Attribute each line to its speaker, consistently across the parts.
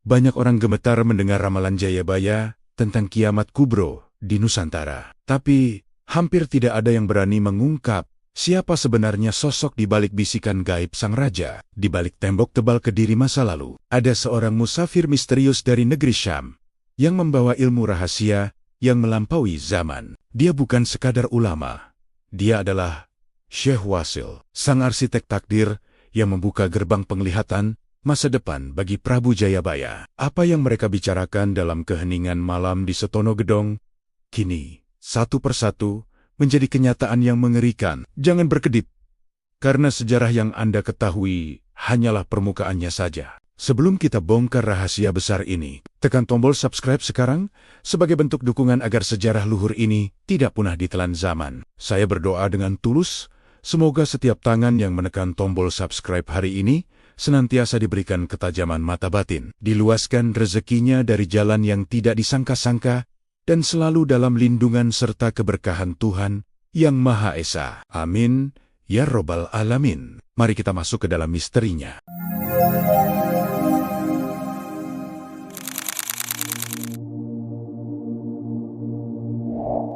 Speaker 1: Banyak orang gemetar mendengar ramalan Jayabaya tentang kiamat kubro di Nusantara. Tapi, hampir tidak ada yang berani mengungkap siapa sebenarnya sosok di balik bisikan gaib sang raja. Di balik tembok tebal Kediri masa lalu, ada seorang musafir misterius dari negeri Syam yang membawa ilmu rahasia yang melampaui zaman. Dia bukan sekadar ulama. Dia adalah Syekh Wasil, sang arsitek takdir yang membuka gerbang penglihatan masa depan bagi Prabu Jayabaya. Apa yang mereka bicarakan dalam keheningan malam di Setono Gedong, kini, satu persatu, menjadi kenyataan yang mengerikan. Jangan berkedip, karena sejarah yang Anda ketahui hanyalah permukaannya saja. Sebelum kita bongkar rahasia besar ini, tekan tombol subscribe sekarang sebagai bentuk dukungan agar sejarah luhur ini tidak punah ditelan zaman. Saya berdoa dengan tulus, semoga setiap tangan yang menekan tombol subscribe hari ini senantiasa diberikan ketajaman mata batin, diluaskan rezekinya dari jalan yang tidak disangka-sangka, dan selalu dalam lindungan serta keberkahan Tuhan yang Maha Esa. Amin, ya Robbal Alamin. Mari kita masuk ke dalam misterinya.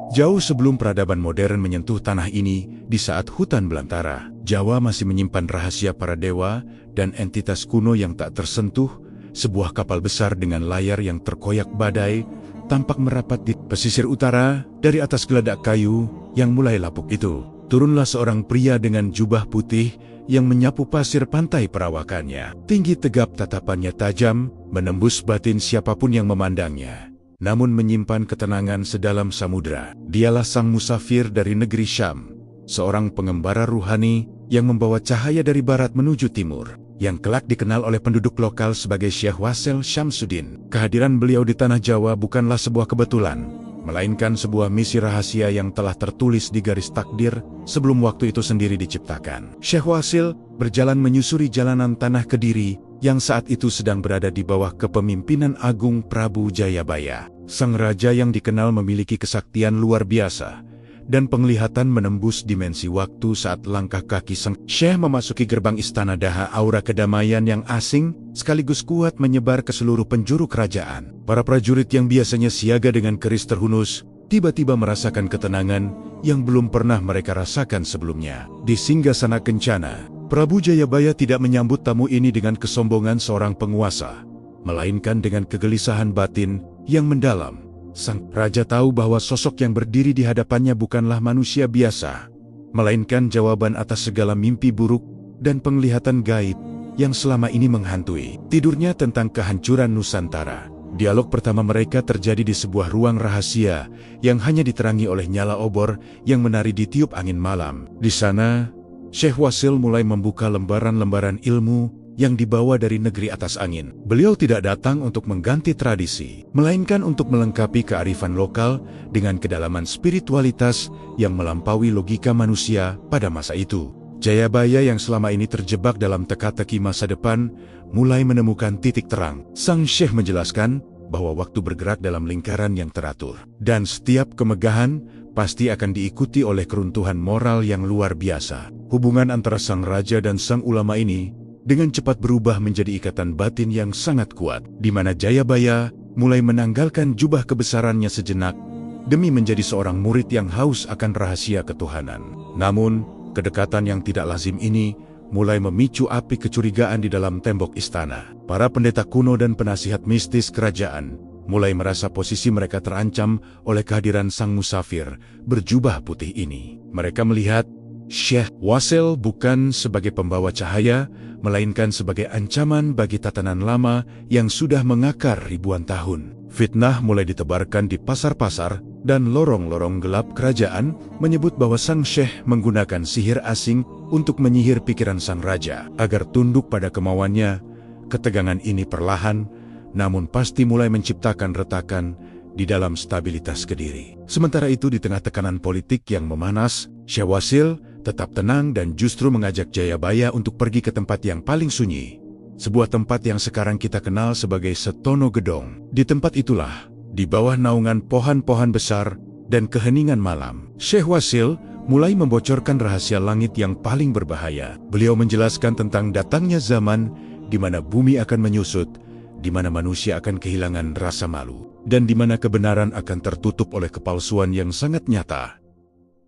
Speaker 1: Jauh sebelum peradaban modern menyentuh tanah ini, di saat hutan belantara, Jawa masih menyimpan rahasia para dewa dan entitas kuno yang tak tersentuh. Sebuah kapal besar dengan layar yang terkoyak badai tampak merapat di pesisir utara. Dari atas geladak kayu yang mulai lapuk itu, turunlah seorang pria dengan jubah putih yang menyapu pasir pantai perawakannya. Tinggi tegap, tatapannya tajam, menembus batin siapapun yang memandangnya, namun menyimpan ketenangan sedalam samudera. Dialah sang musafir dari negeri Syam, seorang pengembara ruhani yang membawa cahaya dari barat menuju timur, yang kelak dikenal oleh penduduk lokal sebagai Syekh Wasil Syamsuddin. Kehadiran beliau di tanah Jawa bukanlah sebuah kebetulan, melainkan sebuah misi rahasia yang telah tertulis di garis takdir sebelum waktu itu sendiri diciptakan. Syekh Wasil berjalan menyusuri jalanan tanah Kediri yang saat itu sedang berada di bawah kepemimpinan Agung Prabu Jayabaya. Sang raja yang dikenal memiliki kesaktian luar biasa dan penglihatan menembus dimensi waktu. Saat langkah kaki sang Syekh memasuki gerbang istana Daha, aura kedamaian yang asing sekaligus kuat menyebar ke seluruh penjuru kerajaan. Para prajurit yang biasanya siaga dengan keris terhunus tiba-tiba merasakan ketenangan yang belum pernah mereka rasakan sebelumnya. Di singgasana kencana, Prabu Jayabaya tidak menyambut tamu ini dengan kesombongan seorang penguasa, melainkan dengan kegelisahan batin yang mendalam. Sang raja tahu bahwa sosok yang berdiri di hadapannya bukanlah manusia biasa, melainkan jawaban atas segala mimpi buruk dan penglihatan gaib yang selama ini menghantui tidurnya tentang kehancuran Nusantara. Dialog pertama mereka terjadi di sebuah ruang rahasia yang hanya diterangi oleh nyala obor yang menari di tiup angin malam. Di sana, Syekh Wasil mulai membuka lembaran-lembaran ilmu yang dibawa dari negeri atas angin. Beliau tidak datang untuk mengganti tradisi, melainkan untuk melengkapi kearifan lokal dengan kedalaman spiritualitas yang melampaui logika manusia pada masa itu. Jayabaya yang selama ini terjebak dalam teka-teki masa depan mulai menemukan titik terang. Sang Syekh menjelaskan bahwa waktu bergerak dalam lingkaran yang teratur, dan setiap kemegahan pasti akan diikuti oleh keruntuhan moral yang luar biasa. Hubungan antara sang raja dan sang ulama ini dengan cepat berubah menjadi ikatan batin yang sangat kuat, di mana Jayabaya mulai menanggalkan jubah kebesarannya sejenak demi menjadi seorang murid yang haus akan rahasia ketuhanan. Namun, kedekatan yang tidak lazim ini mulai memicu api kecurigaan di dalam tembok istana. Para pendeta kuno dan penasihat mistis kerajaan mulai merasa posisi mereka terancam oleh kehadiran sang musafir berjubah putih ini. Mereka melihat Syekh Wasil bukan sebagai pembawa cahaya, melainkan sebagai ancaman bagi tatanan lama yang sudah mengakar ribuan tahun. Fitnah mulai ditebarkan di pasar-pasar dan lorong-lorong gelap kerajaan menyebut bahwa sang Syekh menggunakan sihir asing untuk menyihir pikiran sang raja agar tunduk pada kemauannya. Ketegangan ini perlahan, namun pasti mulai menciptakan retakan di dalam stabilitas Kediri. Sementara itu, di tengah tekanan politik yang memanas, Syekh Wasil tetap tenang dan justru mengajak Jayabaya untuk pergi ke tempat yang paling sunyi. Sebuah tempat yang sekarang kita kenal sebagai Setono Gedong. Di tempat itulah, di bawah naungan pohon-pohon besar dan keheningan malam, Syekh Wasil mulai membocorkan rahasia langit yang paling berbahaya. Beliau menjelaskan tentang datangnya zaman di mana bumi akan menyusut di mana manusia akan kehilangan rasa malu, dan di mana kebenaran akan tertutup oleh kepalsuan yang sangat nyata.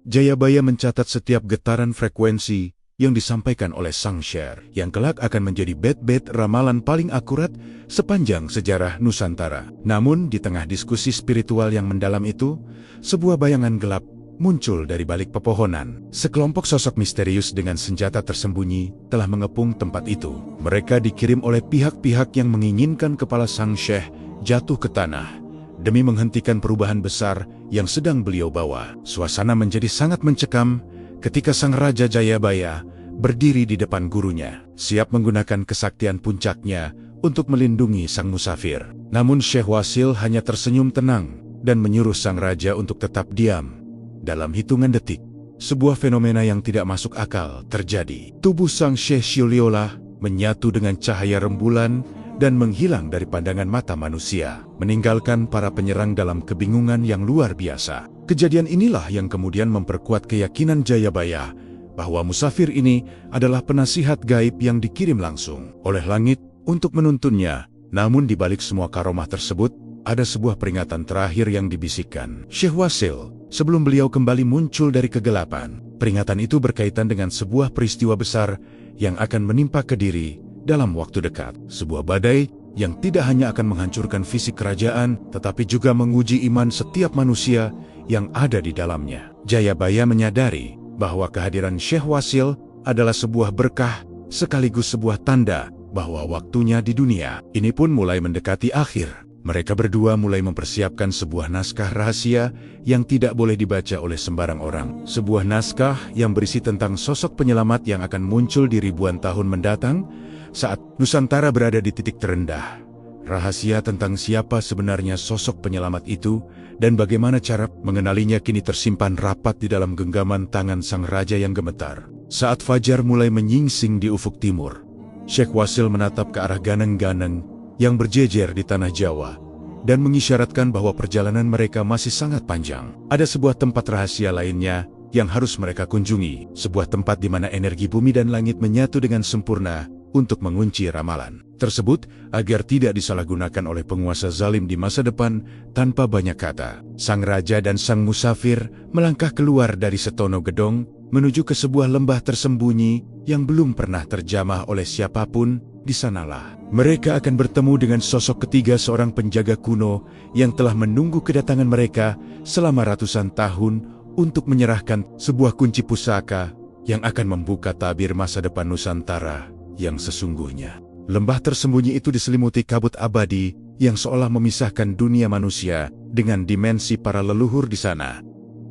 Speaker 1: Jayabaya mencatat setiap getaran frekuensi yang disampaikan oleh Sang Sher, yang kelak akan menjadi bet-bet ramalan paling akurat sepanjang sejarah Nusantara. Namun, di tengah diskusi spiritual yang mendalam itu, sebuah bayangan gelap muncul dari balik pepohonan. Sekelompok sosok misterius dengan senjata tersembunyi telah mengepung tempat itu. Mereka dikirim oleh pihak-pihak yang menginginkan kepala Sang Syekh jatuh ke tanah demi menghentikan perubahan besar yang sedang beliau bawa. Suasana menjadi sangat mencekam ketika Sang Raja Jayabaya berdiri di depan gurunya, siap menggunakan kesaktian puncaknya untuk melindungi sang musafir. Namun Syekh Wasil hanya tersenyum tenang dan menyuruh sang raja untuk tetap diam. Dalam hitungan detik, sebuah fenomena yang tidak masuk akal terjadi. Tubuh Sang Syekh Syuliola menyatu dengan cahaya rembulan dan menghilang dari pandangan mata manusia, meninggalkan para penyerang dalam kebingungan yang luar biasa. Kejadian inilah yang kemudian memperkuat keyakinan Jayabaya bahwa musafir ini adalah penasihat gaib yang dikirim langsung oleh langit untuk menuntunnya. Namun di balik semua karomah tersebut, ada sebuah peringatan terakhir yang dibisikkan Syekh Wasil sebelum beliau kembali muncul dari kegelapan. Peringatan itu berkaitan dengan sebuah peristiwa besar yang akan menimpa Kediri dalam waktu dekat. Sebuah badai yang tidak hanya akan menghancurkan fisik kerajaan, tetapi juga menguji iman setiap manusia yang ada di dalamnya. Jayabaya menyadari bahwa kehadiran Syekh Wasil adalah sebuah berkah sekaligus sebuah tanda bahwa waktunya di dunia ini pun mulai mendekati akhir. Mereka berdua mulai mempersiapkan sebuah naskah rahasia yang tidak boleh dibaca oleh sembarang orang. Sebuah naskah yang berisi tentang sosok penyelamat yang akan muncul di ribuan tahun mendatang saat Nusantara berada di titik terendah. Rahasia tentang siapa sebenarnya sosok penyelamat itu dan bagaimana cara mengenalinya kini tersimpan rapat di dalam genggaman tangan sang raja yang gemetar. Saat fajar mulai menyingsing di ufuk timur, Syekh Wasil menatap ke arah ganeng-ganeng yang berjejer di tanah Jawa dan mengisyaratkan bahwa perjalanan mereka masih sangat panjang. Ada sebuah tempat rahasia lainnya yang harus mereka kunjungi, sebuah tempat di mana energi bumi dan langit menyatu dengan sempurna untuk mengunci ramalan tersebut agar tidak disalahgunakan oleh penguasa zalim di masa depan. Tanpa banyak kata, sang raja dan sang musafir melangkah keluar dari Setono Gedong menuju ke sebuah lembah tersembunyi yang belum pernah terjamah oleh siapapun. Di sanalah mereka akan bertemu dengan sosok ketiga, seorang penjaga kuno yang telah menunggu kedatangan mereka selama ratusan tahun untuk menyerahkan sebuah kunci pusaka yang akan membuka tabir masa depan Nusantara yang sesungguhnya. Lembah tersembunyi itu diselimuti kabut abadi yang seolah memisahkan dunia manusia dengan dimensi para leluhur di sana.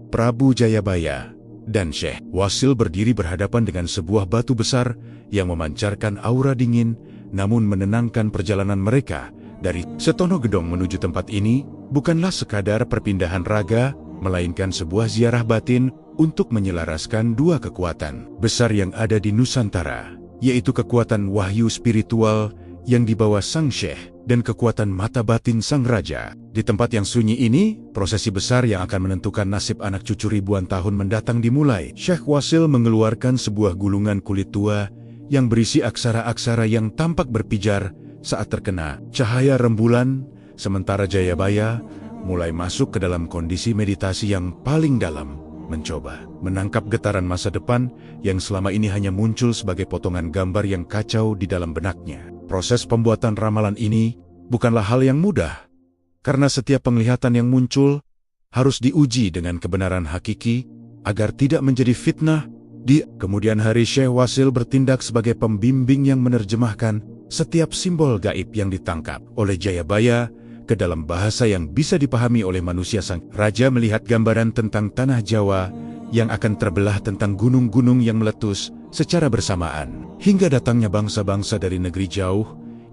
Speaker 1: Prabu Jayabaya dan Syekh Wasil berdiri berhadapan dengan sebuah batu besar yang memancarkan aura dingin, namun menenangkan. Perjalanan mereka dari Setono Gedong menuju tempat ini bukanlah sekadar perpindahan raga, melainkan sebuah ziarah batin untuk menyelaraskan dua kekuatan besar yang ada di Nusantara, yaitu kekuatan wahyu spiritual yang dibawa Sang Syekh dan kekuatan mata batin Sang Raja. Di tempat yang sunyi ini, prosesi besar yang akan menentukan nasib anak cucu ribuan tahun mendatang dimulai. Syekh Wasil mengeluarkan sebuah gulungan kulit tua yang berisi aksara-aksara yang tampak berpijar saat terkena cahaya rembulan, sementara Jayabaya mulai masuk ke dalam kondisi meditasi yang paling dalam, mencoba menangkap getaran masa depan yang selama ini hanya muncul sebagai potongan gambar yang kacau di dalam benaknya. Proses pembuatan ramalan ini bukanlah hal yang mudah, karena setiap penglihatan yang muncul harus diuji dengan kebenaran hakiki agar tidak menjadi fitnah. Di kemudian hari, Syekh Wasil bertindak sebagai pembimbing yang menerjemahkan setiap simbol gaib yang ditangkap oleh Jayabaya ke dalam bahasa yang bisa dipahami oleh manusia. Sang raja melihat gambaran tentang tanah Jawa yang akan terbelah, tentang gunung-gunung yang meletus secara bersamaan, hingga datangnya bangsa-bangsa dari negeri jauh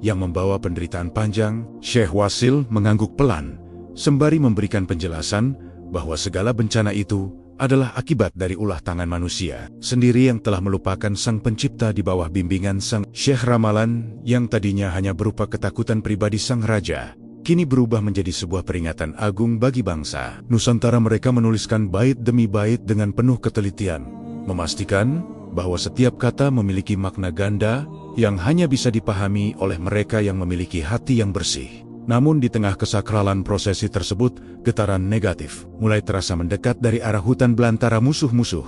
Speaker 1: yang membawa penderitaan panjang. Syekh Wasil mengangguk pelan sembari memberikan penjelasan bahwa segala bencana itu adalah akibat dari ulah tangan manusia sendiri yang telah melupakan Sang Pencipta di bawah bimbingan Sang Syekh. Ramalan yang tadinya hanya berupa ketakutan pribadi Sang Raja kini berubah menjadi sebuah peringatan agung bagi bangsa Nusantara. Mereka menuliskan bait demi bait dengan penuh ketelitian, memastikan bahwa setiap kata memiliki makna ganda yang hanya bisa dipahami oleh mereka yang memiliki hati yang bersih. Namun di tengah kesakralan prosesi tersebut, getaran negatif mulai terasa mendekat dari arah hutan belantara musuh-musuh.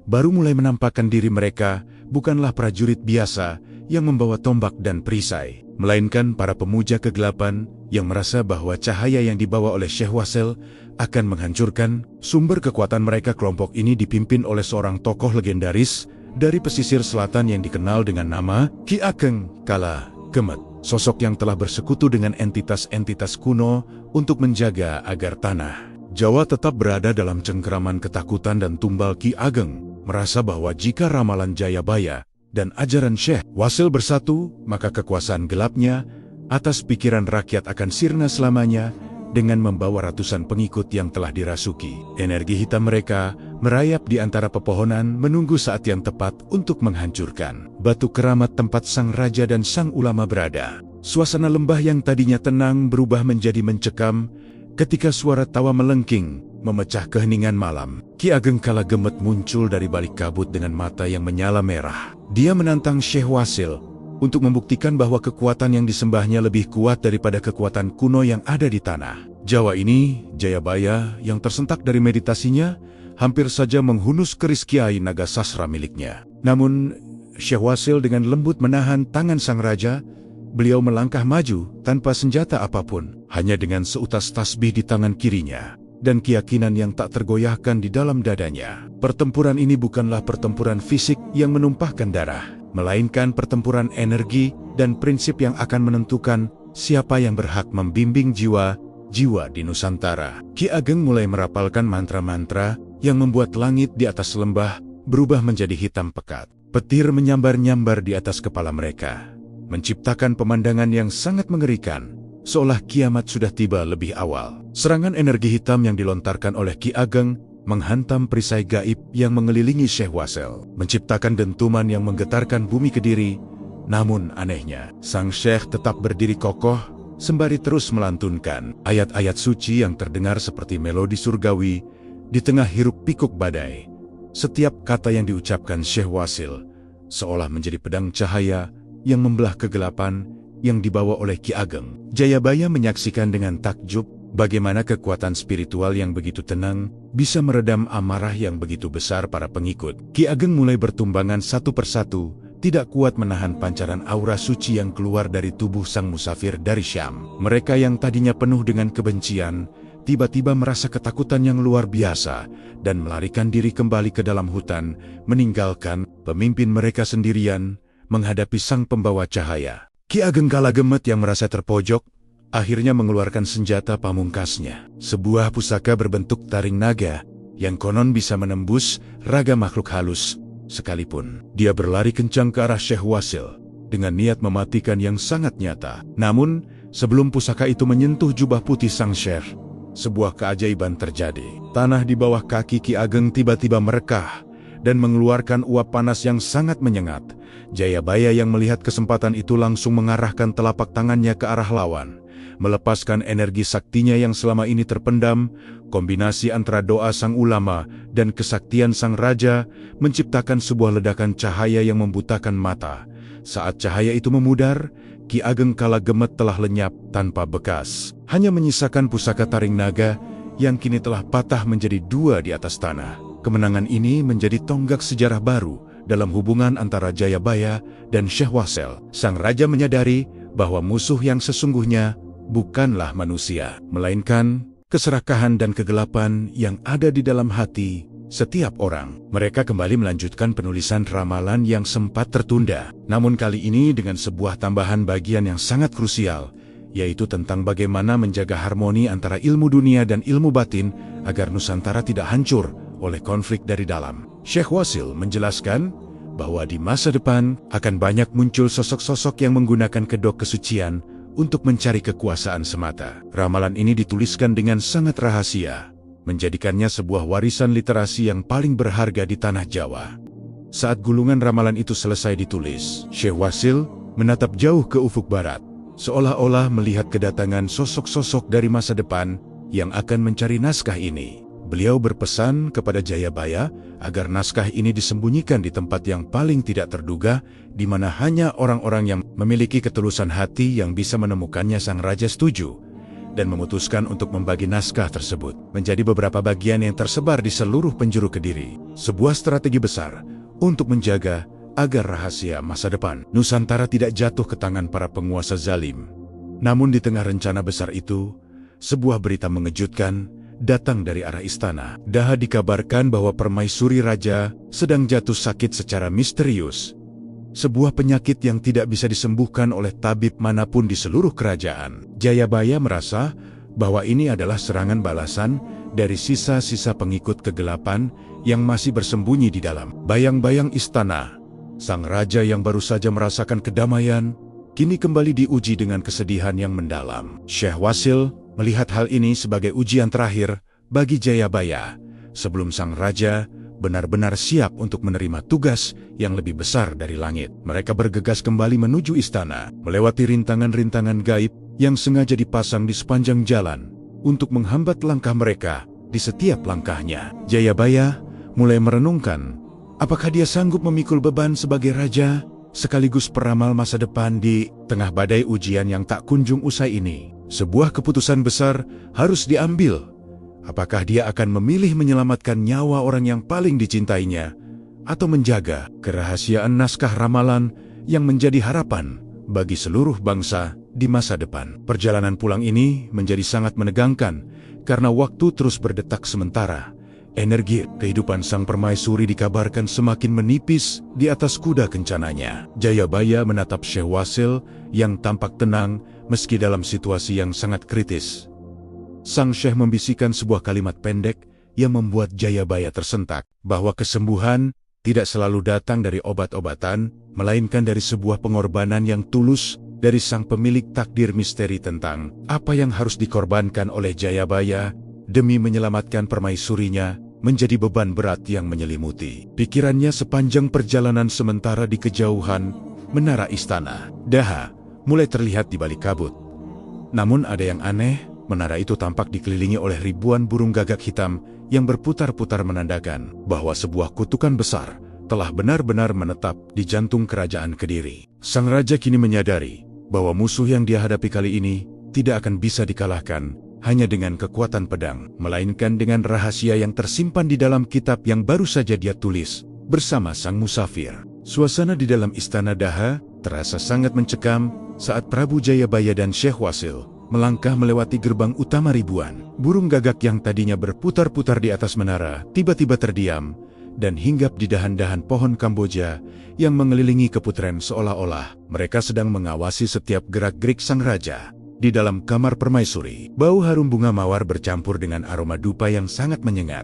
Speaker 1: Baru mulai menampakkan diri mereka bukanlah prajurit biasa yang membawa tombak dan perisai, melainkan para pemuja kegelapan yang merasa bahwa cahaya yang dibawa oleh Syekh Wasil akan menghancurkan sumber kekuatan mereka. Kelompok ini dipimpin oleh seorang tokoh legendaris dari pesisir selatan yang dikenal dengan nama Ki Ageng Kala Gemet. Sosok yang telah bersekutu dengan entitas-entitas kuno untuk menjaga agar tanah Jawa tetap berada dalam cengkeraman ketakutan dan tumbal. Ki Ageng merasa bahwa jika ramalan Jayabaya dan ajaran Syekh Wasil bersatu, maka kekuasaan gelapnya atas pikiran rakyat akan sirna selamanya dengan membawa ratusan pengikut yang telah dirasuki. Energi hitam mereka merayap di antara pepohonan menunggu saat yang tepat untuk menghancurkan batu keramat tempat sang raja dan sang ulama berada. Suasana lembah yang tadinya tenang berubah menjadi mencekam ketika suara tawa melengking memecah keheningan malam. Ki Ageng Kala Gemet muncul dari balik kabut dengan mata yang menyala merah. Dia menantang Syekh Wasil untuk membuktikan bahwa kekuatan yang disembahnya lebih kuat daripada kekuatan kuno yang ada di tanah Jawa ini. Jayabaya yang tersentak dari meditasinya hampir saja menghunus keris Kiai Naga Sasra miliknya. Namun Syekh Wasil dengan lembut menahan tangan sang raja. Beliau melangkah maju tanpa senjata apapun, hanya dengan seutas tasbih di tangan kirinya dan keyakinan yang tak tergoyahkan di dalam dadanya. Pertempuran ini bukanlah pertempuran fisik yang menumpahkan darah, melainkan pertempuran energi dan prinsip yang akan menentukan siapa yang berhak membimbing jiwa-jiwa di Nusantara. Ki Ageng mulai merapalkan mantra-mantra yang membuat langit di atas lembah berubah menjadi hitam pekat. Petir menyambar-nyambar di atas kepala mereka, menciptakan pemandangan yang sangat mengerikan, seolah kiamat sudah tiba lebih awal. Serangan energi hitam yang dilontarkan oleh Ki Ageng menghantam perisai gaib yang mengelilingi Syekh Wasil, menciptakan dentuman yang menggetarkan bumi Kediri. Namun anehnya, sang Syekh tetap berdiri kokoh, sembari terus melantunkan ayat-ayat suci yang terdengar seperti melodi surgawi di tengah hiruk pikuk badai. Setiap kata yang diucapkan Syekh Wasil seolah menjadi pedang cahaya yang membelah kegelapan yang dibawa oleh Ki Ageng. Jayabaya menyaksikan dengan takjub bagaimana kekuatan spiritual yang begitu tenang bisa meredam amarah yang begitu besar para pengikut. Ki Ageng mulai bertumbangan satu persatu, tidak kuat menahan pancaran aura suci yang keluar dari tubuh sang musafir dari Syam. Mereka yang tadinya penuh dengan kebencian, tiba-tiba merasa ketakutan yang luar biasa dan melarikan diri kembali ke dalam hutan, meninggalkan pemimpin mereka sendirian menghadapi sang pembawa cahaya. Ki Ageng Kala Gemet yang merasa terpojok, akhirnya mengeluarkan senjata pamungkasnya. Sebuah pusaka berbentuk taring naga, yang konon bisa menembus raga makhluk halus sekalipun. Dia berlari kencang ke arah Syekh Wasil, dengan niat mematikan yang sangat nyata. Namun, sebelum pusaka itu menyentuh jubah putih sang Syekh, sebuah keajaiban terjadi. Tanah di bawah kaki Ki Ageng tiba-tiba merekah, dan mengeluarkan uap panas yang sangat menyengat. Jayabaya yang melihat kesempatan itu langsung mengarahkan telapak tangannya ke arah lawan, melepaskan energi saktinya yang selama ini terpendam. Kombinasi antara doa sang ulama dan kesaktian sang raja menciptakan sebuah ledakan cahaya yang membutakan mata. Saat cahaya itu memudar, Ki Ageng Kala Gemet telah lenyap tanpa bekas. Hanya menyisakan pusaka taring naga yang kini telah patah menjadi dua di atas tanah. Kemenangan ini menjadi tonggak sejarah baru dalam hubungan antara Jayabaya dan Syekh Wasil. Sang raja menyadari bahwa musuh yang sesungguhnya bukanlah manusia, melainkan keserakahan dan kegelapan yang ada di dalam hati setiap orang. Mereka kembali melanjutkan penulisan ramalan yang sempat tertunda, namun kali ini dengan sebuah tambahan bagian yang sangat krusial, yaitu tentang bagaimana menjaga harmoni antara ilmu dunia dan ilmu batin agar Nusantara tidak hancur oleh konflik dari dalam. Syekh Wasil menjelaskan bahwa di masa depan akan banyak muncul sosok-sosok yang menggunakan kedok kesucian untuk mencari kekuasaan semata. Ramalan ini dituliskan dengan sangat rahasia, menjadikannya sebuah warisan literasi yang paling berharga di tanah Jawa. Saat gulungan ramalan itu selesai ditulis, Syekh Wasil menatap jauh ke ufuk barat, seolah-olah melihat kedatangan sosok-sosok dari masa depan yang akan mencari naskah ini. Beliau berpesan kepada Jayabaya agar naskah ini disembunyikan di tempat yang paling tidak terduga, di mana hanya orang-orang yang memiliki ketulusan hati yang bisa menemukannya. Sang raja setuju dan memutuskan untuk membagi naskah tersebut menjadi beberapa bagian yang tersebar di seluruh penjuru Kediri. Sebuah strategi besar untuk menjaga agar rahasia masa depan Nusantara tidak jatuh ke tangan para penguasa zalim. Namun di tengah rencana besar itu, sebuah berita mengejutkan datang dari arah istana. Daha dikabarkan bahwa permaisuri raja sedang jatuh sakit secara misterius. Sebuah penyakit yang tidak bisa disembuhkan oleh tabib manapun di seluruh kerajaan. Jayabaya merasa bahwa ini adalah serangan balasan dari sisa-sisa pengikut kegelapan yang masih bersembunyi di dalam bayang-bayang istana. Sang raja yang baru saja merasakan kedamaian, kini kembali diuji dengan kesedihan yang mendalam. Syekh Wasil melihat hal ini sebagai ujian terakhir bagi Jayabaya, sebelum sang raja benar-benar siap untuk menerima tugas yang lebih besar dari langit. Mereka bergegas kembali menuju istana, melewati rintangan-rintangan gaib yang sengaja dipasang di sepanjang jalan untuk menghambat langkah mereka di setiap langkahnya. Jayabaya mulai merenungkan, apakah dia sanggup memikul beban sebagai raja, sekaligus peramal masa depan di tengah badai ujian yang tak kunjung usai ini. Sebuah keputusan besar harus diambil. Apakah dia akan memilih menyelamatkan nyawa orang yang paling dicintainya, atau menjaga kerahasiaan naskah ramalan yang menjadi harapan bagi seluruh bangsa di masa depan? Perjalanan pulang ini menjadi sangat menegangkan karena waktu terus berdetak sementara. Energi kehidupan sang permaisuri dikabarkan semakin menipis di atas kuda kencananya. Jayabaya menatap Syekh Wasil yang tampak tenang meski dalam situasi yang sangat kritis. Sang Syekh membisikkan sebuah kalimat pendek yang membuat Jayabaya tersentak, bahwa kesembuhan tidak selalu datang dari obat-obatan, melainkan dari sebuah pengorbanan yang tulus dari sang pemilik takdir. Misteri tentang apa yang harus dikorbankan oleh Jayabaya demi menyelamatkan permaisurinya menjadi beban berat yang menyelimuti pikirannya sepanjang perjalanan. Sementara di kejauhan, menara istana Daha mulai terlihat di balik kabut. Namun ada yang aneh, menara itu tampak dikelilingi oleh ribuan burung gagak hitam yang berputar-putar, menandakan bahwa sebuah kutukan besar telah benar-benar menetap di jantung kerajaan Kediri. Sang raja kini menyadari bahwa musuh yang dia hadapi kali ini tidak akan bisa dikalahkan hanya dengan kekuatan pedang, melainkan dengan rahasia yang tersimpan di dalam kitab yang baru saja dia tulis bersama sang musafir. Suasana di dalam istana Daha terasa sangat mencekam saat Prabu Jayabaya dan Syekh Wasil melangkah melewati gerbang utama. Ribuan burung gagak yang tadinya berputar-putar di atas menara tiba-tiba terdiam dan hinggap di dahan-dahan pohon Kamboja yang mengelilingi keputren, seolah-olah mereka sedang mengawasi setiap gerak-gerik sang raja. Di dalam kamar permaisuri, bau harum bunga mawar bercampur dengan aroma dupa yang sangat menyengat.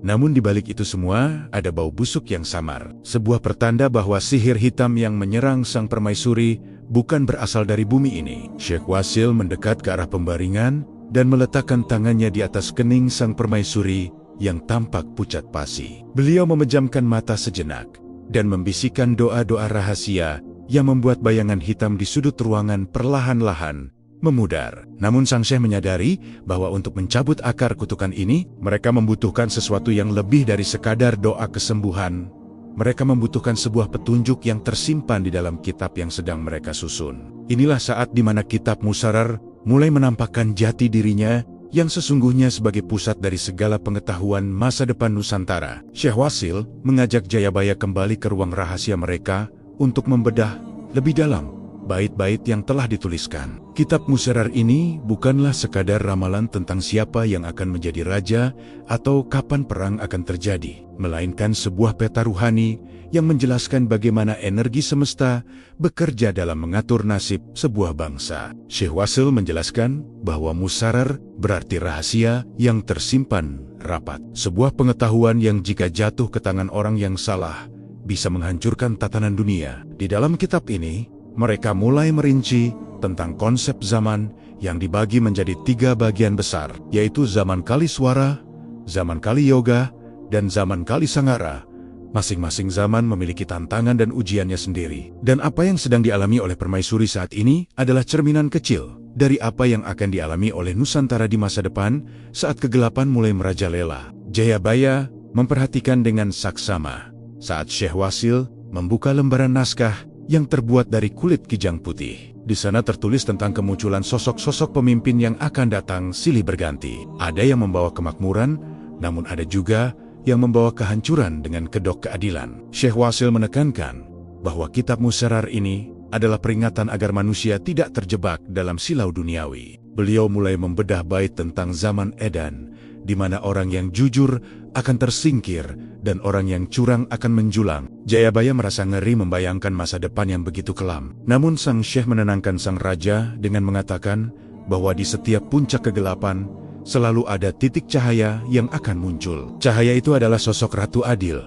Speaker 1: Namun di balik itu semua, ada bau busuk yang samar. Sebuah pertanda bahwa sihir hitam yang menyerang sang permaisuri bukan berasal dari bumi ini. Syekh Wasil mendekat ke arah pembaringan dan meletakkan tangannya di atas kening sang permaisuri yang tampak pucat pasi. Beliau memejamkan mata sejenak dan membisikkan doa-doa rahasia yang membuat bayangan hitam di sudut ruangan perlahan-lahan memudar. Namun sang Syekh menyadari bahwa untuk mencabut akar kutukan ini, mereka membutuhkan sesuatu yang lebih dari sekadar doa kesembuhan. Mereka membutuhkan sebuah petunjuk yang tersimpan di dalam kitab yang sedang mereka susun. Inilah saat di mana kitab Musarar mulai menampakkan jati dirinya yang sesungguhnya sebagai pusat dari segala pengetahuan masa depan Nusantara. Syekh Wasil mengajak Jayabaya kembali ke ruang rahasia mereka untuk membedah lebih dalam bait-bait yang telah dituliskan. Kitab Musarar ini bukanlah sekadar ramalan tentang siapa yang akan menjadi raja atau kapan perang akan terjadi, melainkan sebuah peta ruhani yang menjelaskan bagaimana energi semesta bekerja dalam mengatur nasib sebuah bangsa. Syekh Wasil menjelaskan bahwa Musarar berarti rahasia yang tersimpan rapat, sebuah pengetahuan yang jika jatuh ke tangan orang yang salah bisa menghancurkan tatanan dunia. Di dalam kitab ini, mereka mulai merinci tentang konsep zaman yang dibagi menjadi 3 bagian besar, yaitu zaman Kaliswara, zaman Kali Yoga, dan zaman Kali Sangara. Masing-masing zaman memiliki tantangan dan ujiannya sendiri. Dan apa yang sedang dialami oleh permaisuri saat ini adalah cerminan kecil dari apa yang akan dialami oleh Nusantara di masa depan saat kegelapan mulai merajalela. Jayabaya memperhatikan dengan saksama saat Syekh Wasil membuka lembaran naskah yang terbuat dari kulit kijang putih. Di sana tertulis tentang kemunculan sosok-sosok pemimpin yang akan datang silih berganti. Ada yang membawa kemakmuran, namun ada juga yang membawa kehancuran dengan kedok keadilan. Syekh Wasil menekankan bahwa kitab Musarar ini adalah peringatan agar manusia tidak terjebak dalam silau duniawi. Beliau mulai membedah bait tentang zaman Edan, di mana orang yang jujur akan tersingkir dan orang yang curang akan menjulang. Jayabaya merasa ngeri membayangkan masa depan yang begitu kelam. Namun sang Syekh menenangkan sang raja dengan mengatakan bahwa di setiap puncak kegelapan selalu ada titik cahaya yang akan muncul. Cahaya itu adalah sosok Ratu Adil.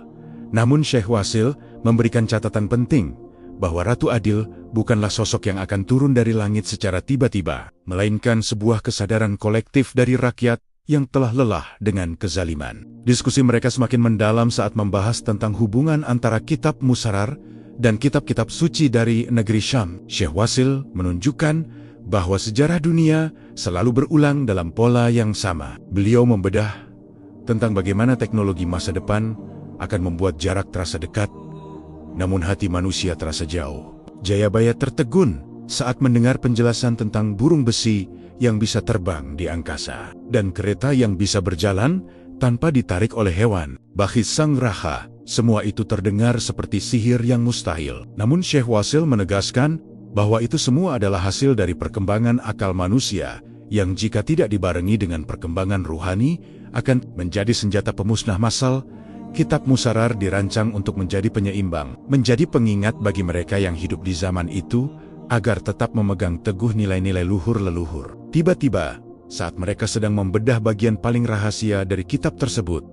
Speaker 1: Namun Syekh Wasil memberikan catatan penting bahwa Ratu Adil bukanlah sosok yang akan turun dari langit secara tiba-tiba, melainkan sebuah kesadaran kolektif dari rakyat yang telah lelah dengan kezaliman. Diskusi mereka semakin mendalam saat membahas tentang hubungan antara kitab Musarar dan kitab-kitab suci dari negeri Syam. Syekh Wasil menunjukkan bahwa sejarah dunia selalu berulang dalam pola yang sama. Beliau membedah tentang bagaimana teknologi masa depan akan membuat jarak terasa dekat, namun hati manusia terasa jauh. Jayabaya tertegun saat mendengar penjelasan tentang burung besi yang bisa terbang di angkasa, dan kereta yang bisa berjalan tanpa ditarik oleh hewan. Bagi sang raha, semua itu terdengar seperti sihir yang mustahil. Namun Syekh Wasil menegaskan bahwa itu semua adalah hasil dari perkembangan akal manusia yang jika tidak dibarengi dengan perkembangan ruhani akan menjadi senjata pemusnah massal. Kitab Musarar dirancang untuk menjadi penyeimbang, menjadi pengingat bagi mereka yang hidup di zaman itu agar tetap memegang teguh nilai-nilai luhur leluhur. Tiba-tiba, saat mereka sedang membedah bagian paling rahasia dari kitab tersebut,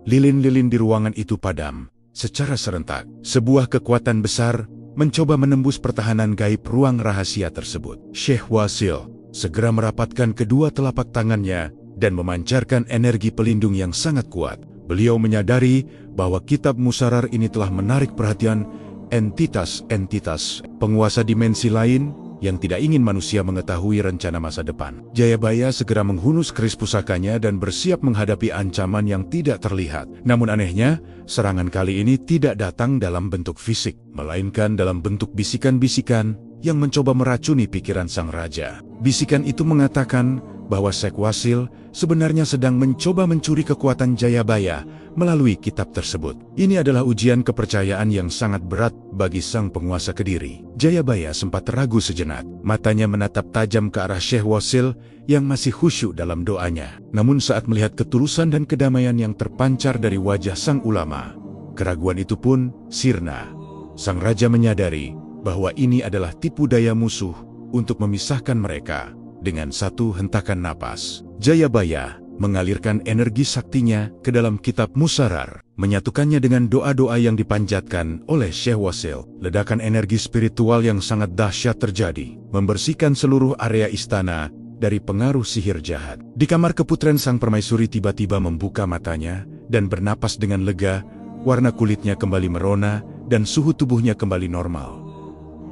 Speaker 1: lilin-lilin di ruangan itu padam secara serentak. Sebuah kekuatan besar mencoba menembus pertahanan gaib ruang rahasia tersebut. Syekh Wasil segera merapatkan kedua telapak tangannya dan memancarkan energi pelindung yang sangat kuat. Beliau menyadari bahwa kitab Musarar ini telah menarik perhatian entitas-entitas penguasa dimensi lain yang tidak ingin manusia mengetahui rencana masa depan. Jayabaya segera menghunus keris pusakanya dan bersiap menghadapi ancaman yang tidak terlihat. Namun anehnya, serangan kali ini tidak datang dalam bentuk fisik, melainkan dalam bentuk bisikan-bisikan yang mencoba meracuni pikiran sang raja. Bisikan itu mengatakan bahwa Syekh Wasil sebenarnya sedang mencoba mencuri kekuatan Jayabaya melalui kitab tersebut. Ini adalah ujian kepercayaan yang sangat berat bagi sang penguasa Kediri. Jayabaya sempat ragu sejenak. Matanya menatap tajam ke arah Syekh Wasil yang masih khusyuk dalam doanya. Namun saat melihat ketulusan dan kedamaian yang terpancar dari wajah sang ulama, keraguan itu pun sirna. Sang raja menyadari bahwa ini adalah tipu daya musuh untuk memisahkan mereka. Dengan satu hentakan napas, Jayabaya mengalirkan energi saktinya ke dalam kitab Musarar, menyatukannya dengan doa-doa yang dipanjatkan oleh Syekh Wasil. Ledakan energi spiritual yang sangat dahsyat terjadi, membersihkan seluruh area istana dari pengaruh sihir jahat. Di kamar keputren sang permaisuri tiba-tiba membuka matanya dan bernapas dengan lega. Warna kulitnya kembali merona dan suhu tubuhnya kembali normal.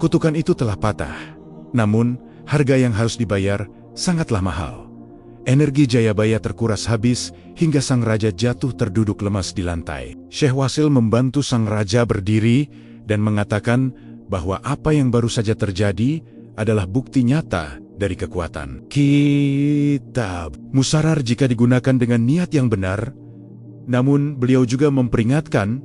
Speaker 1: Kutukan itu telah patah, namun harga yang harus dibayar sangatlah mahal. Energi Jayabaya terkuras habis hingga sang raja jatuh terduduk lemas di lantai. Syekh Wasil membantu sang raja berdiri dan mengatakan bahwa apa yang baru saja terjadi adalah bukti nyata dari kekuatan kitab Musarar jika digunakan dengan niat yang benar. Namun beliau juga memperingatkan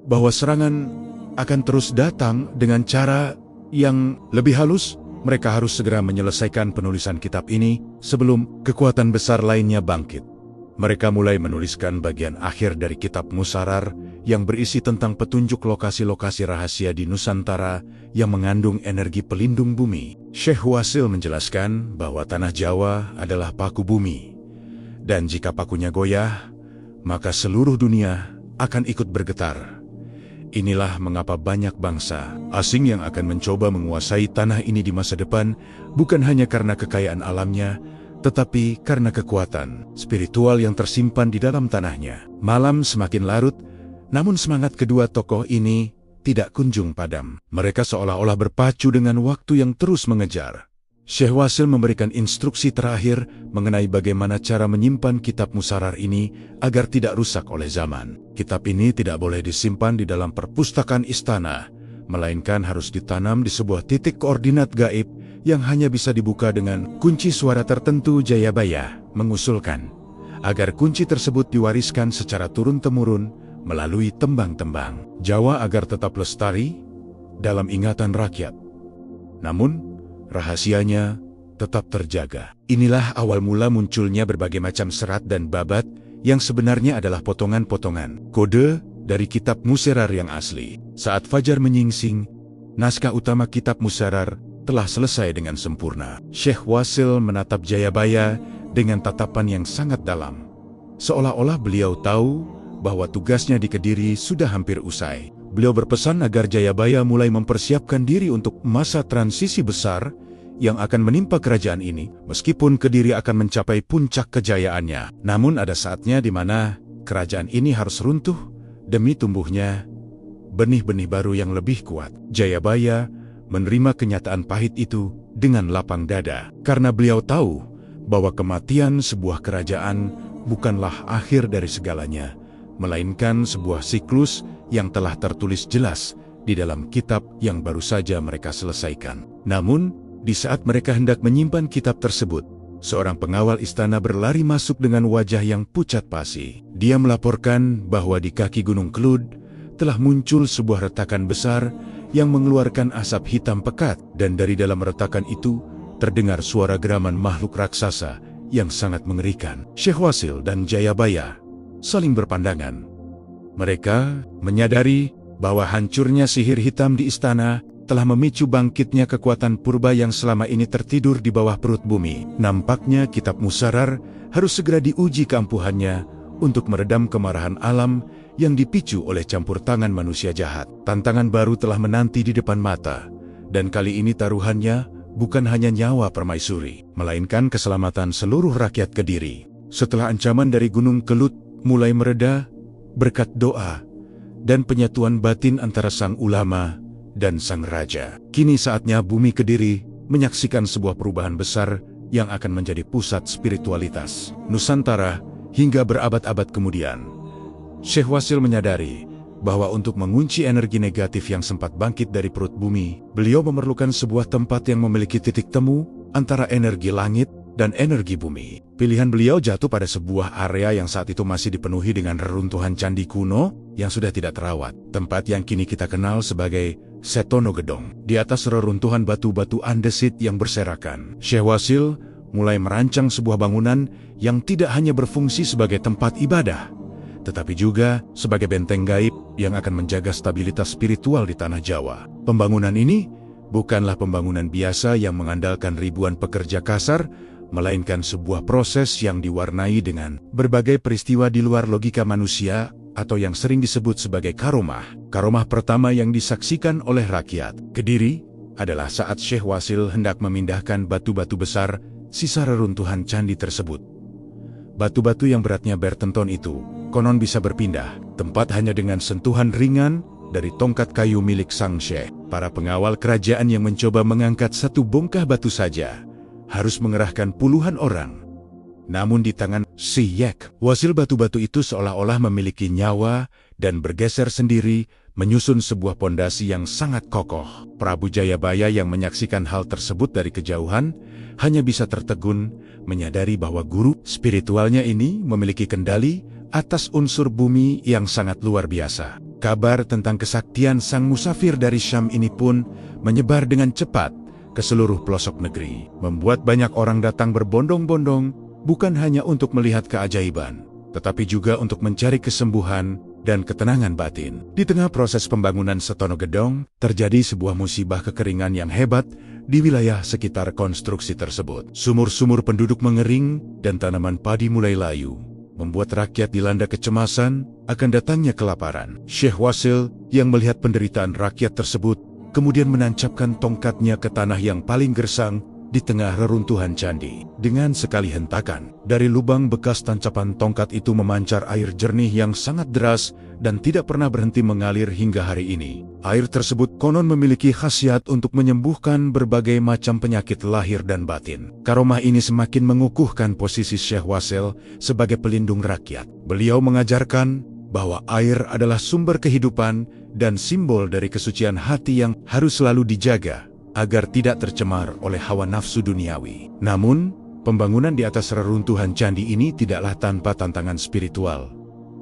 Speaker 1: bahwa serangan akan terus datang dengan cara yang lebih halus. Mereka harus segera menyelesaikan penulisan kitab ini sebelum kekuatan besar lainnya bangkit. Mereka mulai menuliskan bagian akhir dari kitab Musarar yang berisi tentang petunjuk lokasi-lokasi rahasia di Nusantara yang mengandung energi pelindung bumi. Syekh Wasil menjelaskan bahwa tanah Jawa adalah paku bumi, dan jika pakunya goyah, maka seluruh dunia akan ikut bergetar. Inilah mengapa banyak bangsa asing yang akan mencoba menguasai tanah ini di masa depan, bukan hanya karena kekayaan alamnya, tetapi karena kekuatan spiritual yang tersimpan di dalam tanahnya. Malam semakin larut, Namun semangat kedua tokoh ini tidak kunjung padam. Mereka seolah-olah berpacu dengan waktu yang terus mengejar. Syekh Wasil memberikan instruksi terakhir mengenai bagaimana cara menyimpan kitab Musarar ini agar tidak rusak oleh zaman. Kitab ini tidak boleh disimpan di dalam perpustakaan istana, melainkan harus ditanam di sebuah titik koordinat gaib yang hanya bisa dibuka dengan kunci suara tertentu. Jayabaya mengusulkan agar kunci tersebut diwariskan secara turun-temurun melalui tembang-tembang Jawa agar tetap lestari dalam ingatan rakyat. Namun, rahasianya tetap terjaga. Inilah awal mula munculnya berbagai macam serat dan babat yang sebenarnya adalah potongan-potongan kode dari kitab Musarar yang asli. Saat fajar menyingsing, naskah utama kitab Musarar telah selesai dengan sempurna. Syekh Wasil menatap Jayabaya dengan tatapan yang sangat dalam. Seolah-olah beliau tahu bahwa tugasnya di Kediri sudah hampir usai. Beliau berpesan agar Jayabaya mulai mempersiapkan diri untuk masa transisi besar yang akan menimpa kerajaan ini, meskipun Kediri akan mencapai puncak kejayaannya. Namun ada saatnya di mana kerajaan ini harus runtuh demi tumbuhnya benih-benih baru yang lebih kuat. Jayabaya menerima kenyataan pahit itu dengan lapang dada, karena beliau tahu bahwa kematian sebuah kerajaan bukanlah akhir dari segalanya, melainkan sebuah siklus yang telah tertulis jelas di dalam kitab yang baru saja mereka selesaikan. Namun, di saat mereka hendak menyimpan kitab tersebut, seorang pengawal istana berlari masuk dengan wajah yang pucat pasi. Dia melaporkan bahwa di kaki Gunung Kelud telah muncul sebuah retakan besar yang mengeluarkan asap hitam pekat, dan dari dalam retakan itu terdengar suara geraman makhluk raksasa yang sangat mengerikan. Syekh Wasil dan Jayabaya saling berpandangan. Mereka menyadari bahwa hancurnya sihir hitam di istana telah memicu bangkitnya kekuatan purba yang selama ini tertidur di bawah perut bumi. Nampaknya kitab Musarar harus segera diuji keampuhannya untuk meredam kemarahan alam yang dipicu oleh campur tangan manusia jahat. Tantangan baru telah menanti di depan mata, dan kali ini taruhannya bukan hanya nyawa permaisuri, melainkan keselamatan seluruh rakyat Kediri. Setelah ancaman dari Gunung Kelud mulai mereda, berkat doa dan penyatuan batin antara sang ulama dan sang raja, kini saatnya bumi Kediri menyaksikan sebuah perubahan besar yang akan menjadi pusat spiritualitas Nusantara hingga berabad-abad kemudian. Syekh Wasil menyadari bahwa untuk mengunci energi negatif yang sempat bangkit dari perut bumi, beliau memerlukan sebuah tempat yang memiliki titik temu antara energi langit dan energi bumi. Pilihan beliau jatuh pada sebuah area yang saat itu masih dipenuhi dengan reruntuhan candi kuno yang sudah tidak terawat. Tempat yang kini kita kenal sebagai Setono Gedong. Di atas reruntuhan batu-batu andesit yang berserakan, Syekh Wasil mulai merancang sebuah bangunan yang tidak hanya berfungsi sebagai tempat ibadah, tetapi juga sebagai benteng gaib yang akan menjaga stabilitas spiritual di tanah Jawa. Pembangunan ini bukanlah pembangunan biasa yang mengandalkan ribuan pekerja kasar, melainkan sebuah proses yang diwarnai dengan berbagai peristiwa di luar logika manusia atau yang sering disebut sebagai karomah. Karomah pertama yang disaksikan oleh rakyat Kediri adalah saat Syekh Wasil hendak memindahkan batu-batu besar sisa reruntuhan candi tersebut. Batu-batu yang beratnya bertenton itu konon bisa berpindah tempat hanya dengan sentuhan ringan dari tongkat kayu milik sang syekh. Para pengawal kerajaan yang mencoba mengangkat satu bongkah batu saja harus mengerahkan puluhan orang. Namun di tangan Syekh Wasil, batu-batu itu seolah-olah memiliki nyawa dan bergeser sendiri menyusun sebuah pondasi yang sangat kokoh. Prabu Jayabaya yang menyaksikan hal tersebut dari kejauhan hanya bisa tertegun menyadari bahwa guru spiritualnya ini memiliki kendali atas unsur bumi yang sangat luar biasa. Kabar tentang kesaktian sang musafir dari Syam ini pun menyebar dengan cepat ke seluruh pelosok negeri, membuat banyak orang datang berbondong-bondong bukan hanya untuk melihat keajaiban, tetapi juga untuk mencari kesembuhan dan ketenangan batin. Di tengah proses pembangunan Setono Gedong, terjadi sebuah musibah kekeringan yang hebat di wilayah sekitar konstruksi tersebut. Sumur-sumur penduduk mengering dan tanaman padi mulai layu, membuat rakyat dilanda kecemasan akan datangnya kelaparan. Syekh Wasil yang melihat penderitaan rakyat tersebut kemudian menancapkan tongkatnya ke tanah yang paling gersang di tengah reruntuhan candi. Dengan sekali hentakan, dari lubang bekas tancapan tongkat itu memancar air jernih yang sangat deras dan tidak pernah berhenti mengalir hingga hari ini. Air tersebut konon memiliki khasiat untuk menyembuhkan berbagai macam penyakit lahir dan batin. Karomah ini semakin mengukuhkan posisi Syekh Wasil sebagai pelindung rakyat. Beliau mengajarkan bahwa air adalah sumber kehidupan dan simbol dari kesucian hati yang harus selalu dijaga agar tidak tercemar oleh hawa nafsu duniawi. Namun, pembangunan di atas reruntuhan candi ini tidaklah tanpa tantangan spiritual.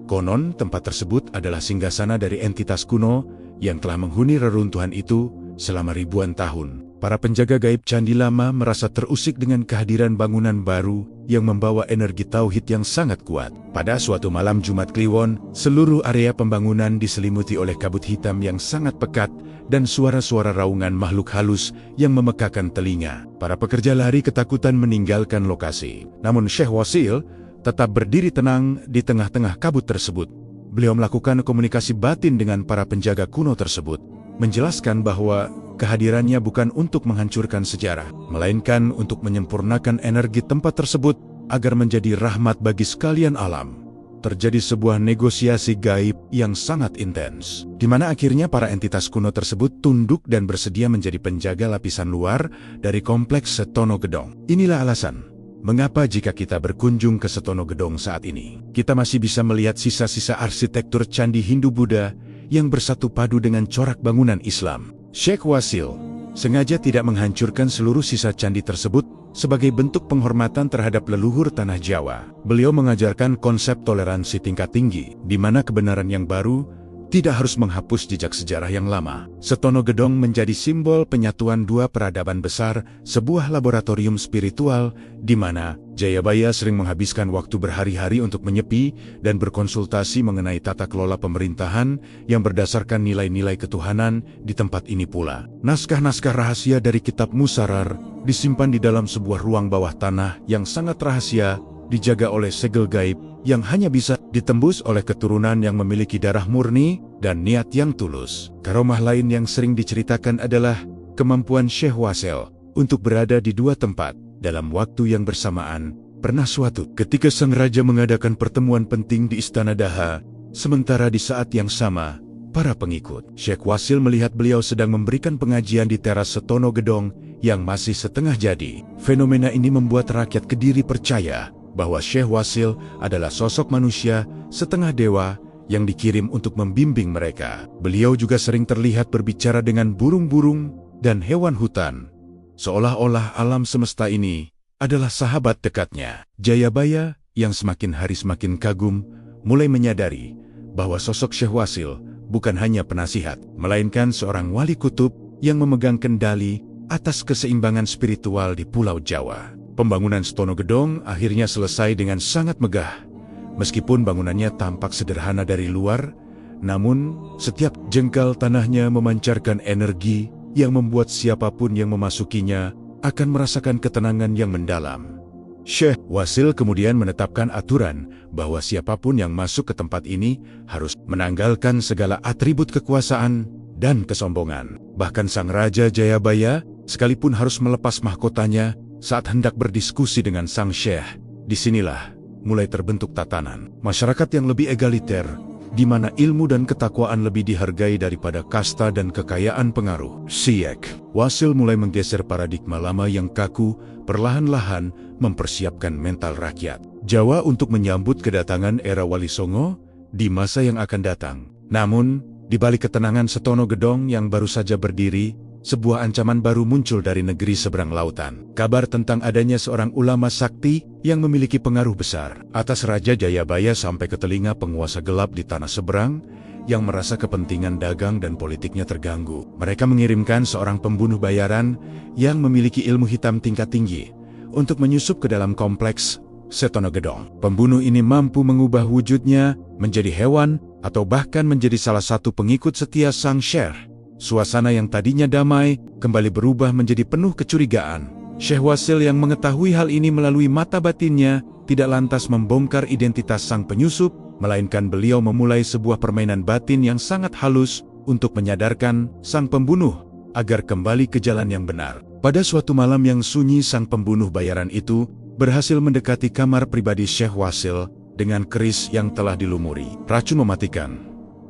Speaker 1: Konon, tempat tersebut adalah singgasana dari entitas kuno yang telah menghuni reruntuhan itu selama ribuan tahun. Para penjaga gaib candi lama merasa terusik dengan kehadiran bangunan baru yang membawa energi tauhid yang sangat kuat. Pada suatu malam Jumat Kliwon, seluruh area pembangunan diselimuti oleh kabut hitam yang sangat pekat dan suara-suara raungan makhluk halus yang memekakan telinga. Para pekerja lari ketakutan meninggalkan lokasi. Namun Syekh Wasil tetap berdiri tenang di tengah-tengah kabut tersebut. Beliau melakukan komunikasi batin dengan para penjaga kuno tersebut, menjelaskan bahwa kehadirannya bukan untuk menghancurkan sejarah, melainkan untuk menyempurnakan energi tempat tersebut agar menjadi rahmat bagi sekalian alam. Terjadi sebuah negosiasi gaib yang sangat intens, di mana akhirnya para entitas kuno tersebut tunduk dan bersedia menjadi penjaga lapisan luar dari kompleks Setono Gedong. Inilah alasan mengapa jika kita berkunjung ke Setono Gedong saat ini, kita masih bisa melihat sisa-sisa arsitektur candi Hindu-Buddha yang bersatu padu dengan corak bangunan Islam. Syekh Wasil sengaja tidak menghancurkan seluruh sisa candi tersebut sebagai bentuk penghormatan terhadap leluhur tanah Jawa. Beliau mengajarkan konsep toleransi tingkat tinggi, di mana kebenaran yang baru tidak harus menghapus jejak sejarah yang lama. Setono Gedong menjadi simbol penyatuan dua peradaban besar, sebuah laboratorium spiritual di mana Jayabaya sering menghabiskan waktu berhari-hari untuk menyepi dan berkonsultasi mengenai tata kelola pemerintahan yang berdasarkan nilai-nilai ketuhanan di tempat ini pula. Naskah-naskah rahasia dari kitab Musarar disimpan di dalam sebuah ruang bawah tanah yang sangat rahasia, dijaga oleh segel gaib yang hanya bisa ditembus oleh keturunan yang memiliki darah murni dan niat yang tulus. Karomah lain yang sering diceritakan adalah kemampuan Syekh Wasil untuk berada di dua tempat dalam waktu yang bersamaan. Pernah suatu ketika sang raja mengadakan pertemuan penting di Istana Daha, sementara di saat yang sama, para pengikut Syekh Wasil melihat beliau sedang memberikan pengajian di teras Setono Gedong yang masih setengah jadi. Fenomena ini membuat rakyat Kediri percaya bahwa Syekh Wasil adalah sosok manusia setengah dewa yang dikirim untuk membimbing mereka. Beliau juga sering terlihat berbicara dengan burung-burung dan hewan hutan, seolah-olah alam semesta ini adalah sahabat dekatnya. Jayabaya yang semakin hari semakin kagum, mulai menyadari bahwa sosok Syekh Wasil bukan hanya penasihat, melainkan seorang wali kutub yang memegang kendali atas keseimbangan spiritual di Pulau Jawa. Pembangunan Setono Gedong akhirnya selesai dengan sangat megah. Meskipun bangunannya tampak sederhana dari luar, namun setiap jengkal tanahnya memancarkan energi yang membuat siapapun yang memasukinya akan merasakan ketenangan yang mendalam. Syekh Wasil kemudian menetapkan aturan bahwa siapapun yang masuk ke tempat ini harus menanggalkan segala atribut kekuasaan dan kesombongan. Bahkan sang Raja Jayabaya sekalipun harus melepas mahkotanya saat hendak berdiskusi dengan sang syekh. Disinilah mulai terbentuk tatanan masyarakat yang lebih egaliter, di mana ilmu dan ketakwaan lebih dihargai daripada kasta dan kekayaan pengaruh. Syekh Wasil mulai menggeser paradigma lama yang kaku, perlahan-lahan mempersiapkan mental rakyat Jawa untuk menyambut kedatangan era Wali Songo di masa yang akan datang. Namun, di balik ketenangan Setono Gedong yang baru saja berdiri, sebuah ancaman baru muncul dari negeri seberang lautan. Kabar tentang adanya seorang ulama sakti yang memiliki pengaruh besar atas Raja Jayabaya sampai ke telinga penguasa gelap di tanah seberang yang merasa kepentingan dagang dan politiknya terganggu. Mereka mengirimkan seorang pembunuh bayaran yang memiliki ilmu hitam tingkat tinggi untuk menyusup ke dalam kompleks Setono Gedong. Pembunuh ini mampu mengubah wujudnya menjadi hewan atau bahkan menjadi salah satu pengikut setia sang syekh. Suasana yang tadinya damai kembali berubah menjadi penuh kecurigaan. Syekh Wasil yang mengetahui hal ini melalui mata batinnya tidak lantas membongkar identitas sang penyusup, melainkan beliau memulai sebuah permainan batin yang sangat halus untuk menyadarkan sang pembunuh agar kembali ke jalan yang benar. Pada suatu malam yang sunyi, sang pembunuh bayaran itu berhasil mendekati kamar pribadi Syekh Wasil dengan keris yang telah dilumuri racun mematikan.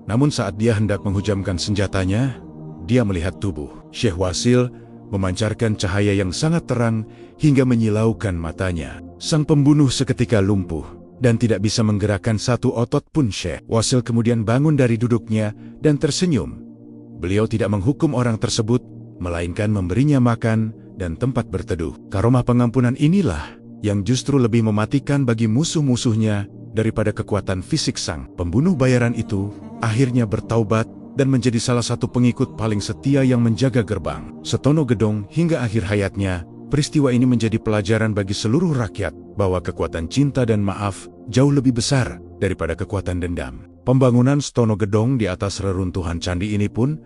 Speaker 1: Namun saat dia hendak menghujamkan senjatanya, dia melihat tubuh Syekh Wasil memancarkan cahaya yang sangat terang hingga menyilaukan matanya. Sang pembunuh seketika lumpuh dan tidak bisa menggerakkan satu otot pun. Syekh Wasil kemudian bangun dari duduknya dan tersenyum. Beliau tidak menghukum orang tersebut, melainkan memberinya makan dan tempat berteduh. Karomah pengampunan inilah yang justru lebih mematikan bagi musuh-musuhnya daripada kekuatan fisik. Sang pembunuh bayaran itu akhirnya bertaubat dan menjadi salah satu pengikut paling setia yang menjaga gerbang Setono Gedong hingga akhir hayatnya. Peristiwa ini menjadi pelajaran bagi seluruh rakyat bahwa kekuatan cinta dan maaf jauh lebih besar daripada kekuatan dendam. Pembangunan Setono Gedong di atas reruntuhan candi ini pun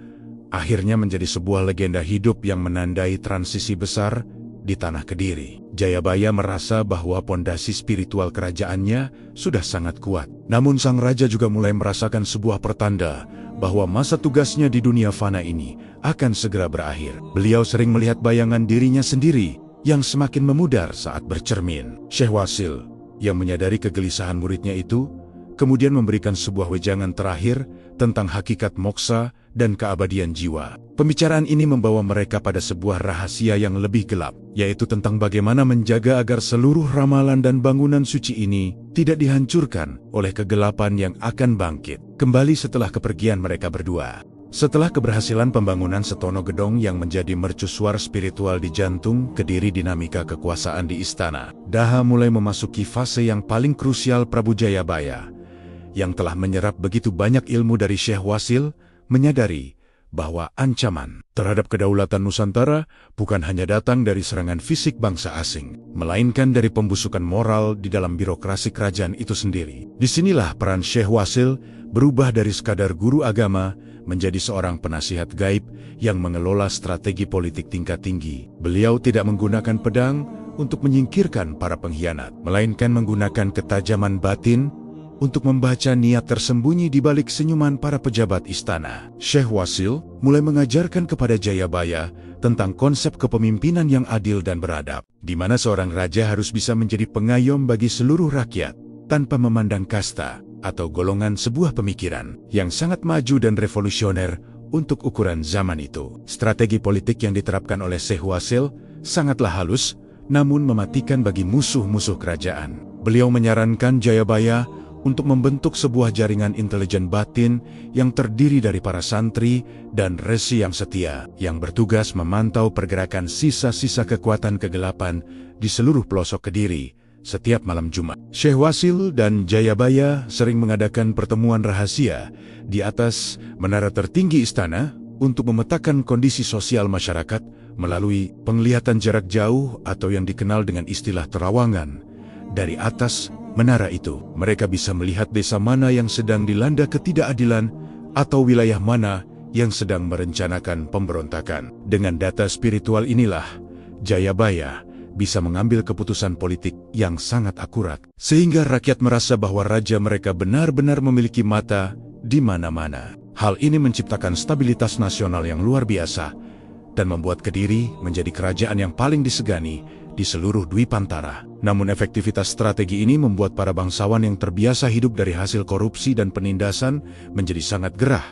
Speaker 1: akhirnya menjadi sebuah legenda hidup yang menandai transisi besar di tanah Kediri. Jayabaya merasa bahwa pondasi spiritual kerajaannya sudah sangat kuat. Namun sang raja juga mulai merasakan sebuah pertanda bahwa masa tugasnya di dunia fana ini akan segera berakhir. Beliau sering melihat bayangan dirinya sendiri yang semakin memudar saat bercermin. Syekh Wasil yang menyadari kegelisahan muridnya itu kemudian memberikan sebuah wejangan terakhir tentang hakikat moksa dan keabadian jiwa. Pembicaraan ini membawa mereka pada sebuah rahasia yang lebih gelap, yaitu tentang bagaimana menjaga agar seluruh ramalan dan bangunan suci ini tidak dihancurkan oleh kegelapan yang akan bangkit kembali setelah kepergian mereka berdua. Setelah keberhasilan pembangunan Setono Gedong yang menjadi mercusuar spiritual di jantung Kediri, dinamika kekuasaan di istana Daha mulai memasuki fase yang paling krusial. Prabu Jayabaya yang telah menyerap begitu banyak ilmu dari Syekh Wasil menyadari bahwa ancaman terhadap kedaulatan Nusantara bukan hanya datang dari serangan fisik bangsa asing, melainkan dari pembusukan moral di dalam birokrasi kerajaan itu sendiri. Disinilah peran Syekh Wasil berubah dari sekadar guru agama menjadi seorang penasihat gaib yang mengelola strategi politik tingkat tinggi. Beliau tidak menggunakan pedang untuk menyingkirkan para pengkhianat, melainkan menggunakan ketajaman batin untuk membaca niat tersembunyi di balik senyuman para pejabat istana. Syekh Wasil mulai mengajarkan kepada Jayabaya tentang konsep kepemimpinan yang adil dan beradab, di mana seorang raja harus bisa menjadi pengayom bagi seluruh rakyat tanpa memandang kasta atau golongan. Sebuah pemikiran yang sangat maju dan revolusioner untuk ukuran zaman itu. Strategi politik yang diterapkan oleh Syekh Wasil sangatlah halus, namun mematikan bagi musuh-musuh kerajaan. Beliau menyarankan Jayabaya untuk membentuk sebuah jaringan intelijen batin yang terdiri dari para santri dan resi yang setia, yang bertugas memantau pergerakan sisa-sisa kekuatan kegelapan di seluruh pelosok Kediri setiap malam Jumat. Syekh Wasil dan Jayabaya sering mengadakan pertemuan rahasia di atas menara tertinggi istana untuk memetakan kondisi sosial masyarakat melalui penglihatan jarak jauh atau yang dikenal dengan istilah terawangan. Dari atas menara itu, mereka bisa melihat desa mana yang sedang dilanda ketidakadilan atau wilayah mana yang sedang merencanakan pemberontakan. Dengan data spiritual inilah, Jayabaya bisa mengambil keputusan politik yang sangat akurat, sehingga rakyat merasa bahwa raja mereka benar-benar memiliki mata di mana-mana. Hal ini menciptakan stabilitas nasional yang luar biasa dan membuat Kediri menjadi kerajaan yang paling disegani di seluruh Dwipantara. Namun efektivitas strategi ini membuat para bangsawan yang terbiasa hidup dari hasil korupsi dan penindasan menjadi sangat gerah.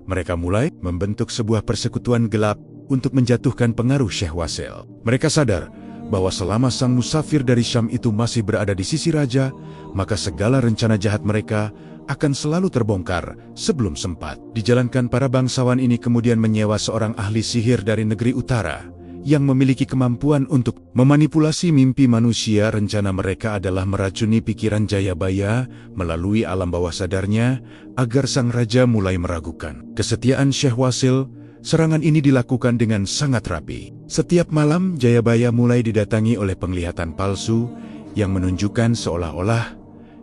Speaker 1: Mereka mulai membentuk sebuah persekutuan gelap untuk menjatuhkan pengaruh Syekh Wasil. Mereka sadar bahwa selama sang musafir dari Syam itu masih berada di sisi raja, maka segala rencana jahat mereka akan selalu terbongkar sebelum sempat dijalankan. Para bangsawan ini kemudian menyewa seorang ahli sihir dari negeri utara yang memiliki kemampuan untuk memanipulasi mimpi manusia. Rencana mereka adalah meracuni pikiran Jayabaya melalui alam bawah sadarnya agar sang raja mulai meragukan kesetiaan Syekh Wasil. Serangan ini dilakukan dengan sangat rapi. Setiap malam Jayabaya mulai didatangi oleh penglihatan palsu yang menunjukkan seolah-olah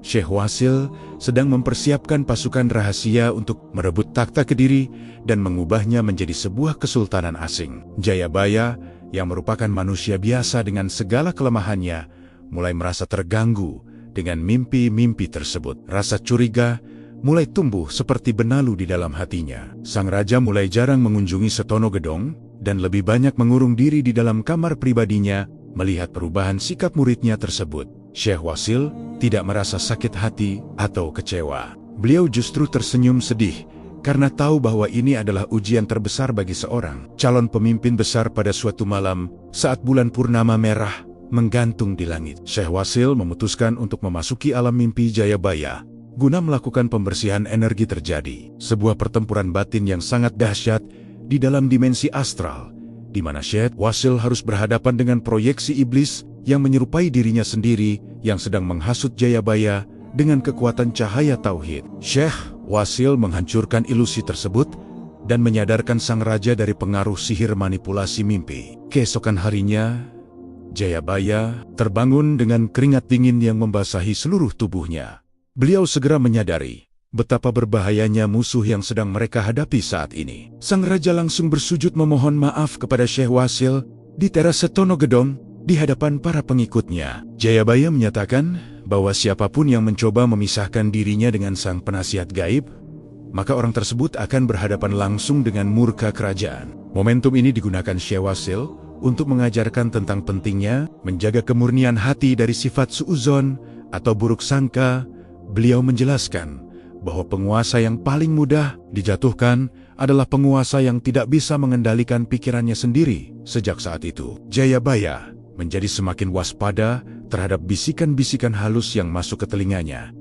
Speaker 1: Syekh Wasil sedang mempersiapkan pasukan rahasia untuk merebut takhta Kediri dan mengubahnya menjadi sebuah kesultanan asing. Jayabaya yang merupakan manusia biasa dengan segala kelemahannya mulai merasa terganggu dengan mimpi-mimpi tersebut. Rasa curiga mulai tumbuh seperti benalu di dalam hatinya. Sang raja mulai jarang mengunjungi Setono Gedong dan lebih banyak mengurung diri di dalam kamar pribadinya melihat perubahan sikap muridnya tersebut. Syekh Wasil tidak merasa sakit hati atau kecewa. Beliau justru tersenyum sedih karena tahu bahwa ini adalah ujian terbesar bagi seorang calon pemimpin besar pada suatu malam saat bulan purnama merah menggantung di langit. Syekh Wasil memutuskan untuk memasuki alam mimpi Jayabaya guna melakukan pembersihan energi terjadi. Sebuah pertempuran batin yang sangat dahsyat di dalam dimensi astral, di mana Syekh Wasil harus berhadapan dengan proyeksi iblis yang menyerupai dirinya sendiri yang sedang menghasut Jayabaya dengan kekuatan cahaya tauhid. Syekh Wasil menghancurkan ilusi tersebut dan menyadarkan sang raja dari pengaruh sihir manipulasi mimpi. Keesokan harinya, Jayabaya terbangun dengan keringat dingin yang membasahi seluruh tubuhnya. Beliau segera menyadari betapa berbahayanya musuh yang sedang mereka hadapi saat ini. Sang raja langsung bersujud memohon maaf kepada Syekh Wasil di teras Setono Gedong di hadapan para pengikutnya. Jayabaya menyatakan bahwa siapapun yang mencoba memisahkan dirinya dengan sang penasihat gaib, maka orang tersebut akan berhadapan langsung dengan murka kerajaan. Momentum ini digunakan Syekh Wasil untuk mengajarkan tentang pentingnya menjaga kemurnian hati dari sifat suudzon atau buruk sangka. Beliau menjelaskan bahwa penguasa yang paling mudah dijatuhkan adalah penguasa yang tidak bisa mengendalikan pikirannya sendiri. Sejak saat itu, Jayabaya menjadi semakin waspada terhadap bisikan-bisikan halus yang masuk ke telinganya,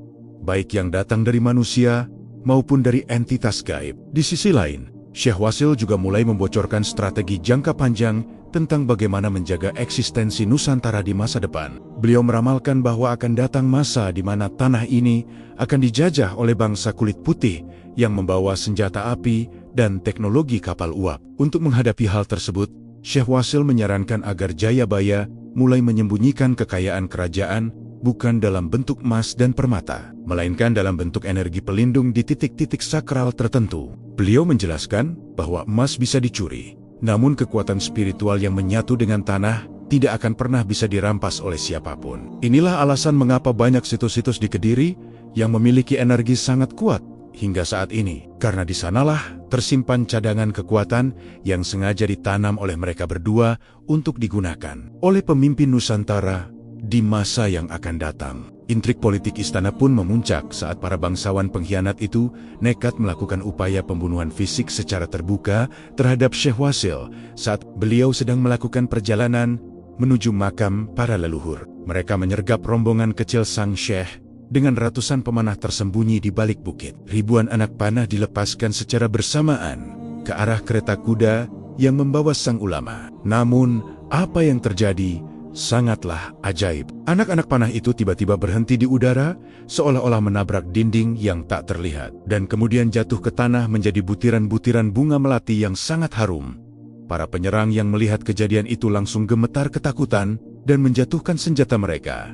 Speaker 1: baik yang datang dari manusia maupun dari entitas gaib. Di sisi lain, Syekh Wasil juga mulai membocorkan strategi jangka panjang tentang bagaimana menjaga eksistensi Nusantara di masa depan. Beliau meramalkan bahwa akan datang masa di mana tanah ini akan dijajah oleh bangsa kulit putih yang membawa senjata api dan teknologi kapal uap. Untuk menghadapi hal tersebut, Syekh Wasil menyarankan agar Jayabaya mulai menyembunyikan kekayaan kerajaan bukan dalam bentuk emas dan permata, melainkan dalam bentuk energi pelindung di titik-titik sakral tertentu. Beliau menjelaskan bahwa emas bisa dicuri, namun kekuatan spiritual yang menyatu dengan tanah tidak akan pernah bisa dirampas oleh siapapun. Inilah alasan mengapa banyak situs-situs di Kediri yang memiliki energi sangat kuat hingga saat ini, karena di sanalah tersimpan cadangan kekuatan yang sengaja ditanam oleh mereka berdua untuk digunakan oleh pemimpin Nusantara di masa yang akan datang. Intrik politik istana pun memuncak saat para bangsawan pengkhianat itu nekat melakukan upaya pembunuhan fisik secara terbuka terhadap Syekh Wasil saat beliau sedang melakukan perjalanan menuju makam para leluhur. Mereka menyergap rombongan kecil sang Syekh dengan ratusan pemanah tersembunyi di balik bukit. Ribuan anak panah dilepaskan secara bersamaan ke arah kereta kuda yang membawa sang ulama. Namun, apa yang terjadi sangatlah ajaib. Anak-anak panah itu tiba-tiba berhenti di udara, seolah-olah menabrak dinding yang tak terlihat, dan kemudian jatuh ke tanah menjadi butiran-butiran bunga melati yang sangat harum. Para penyerang yang melihat kejadian itu langsung gemetar ketakutan dan menjatuhkan senjata mereka.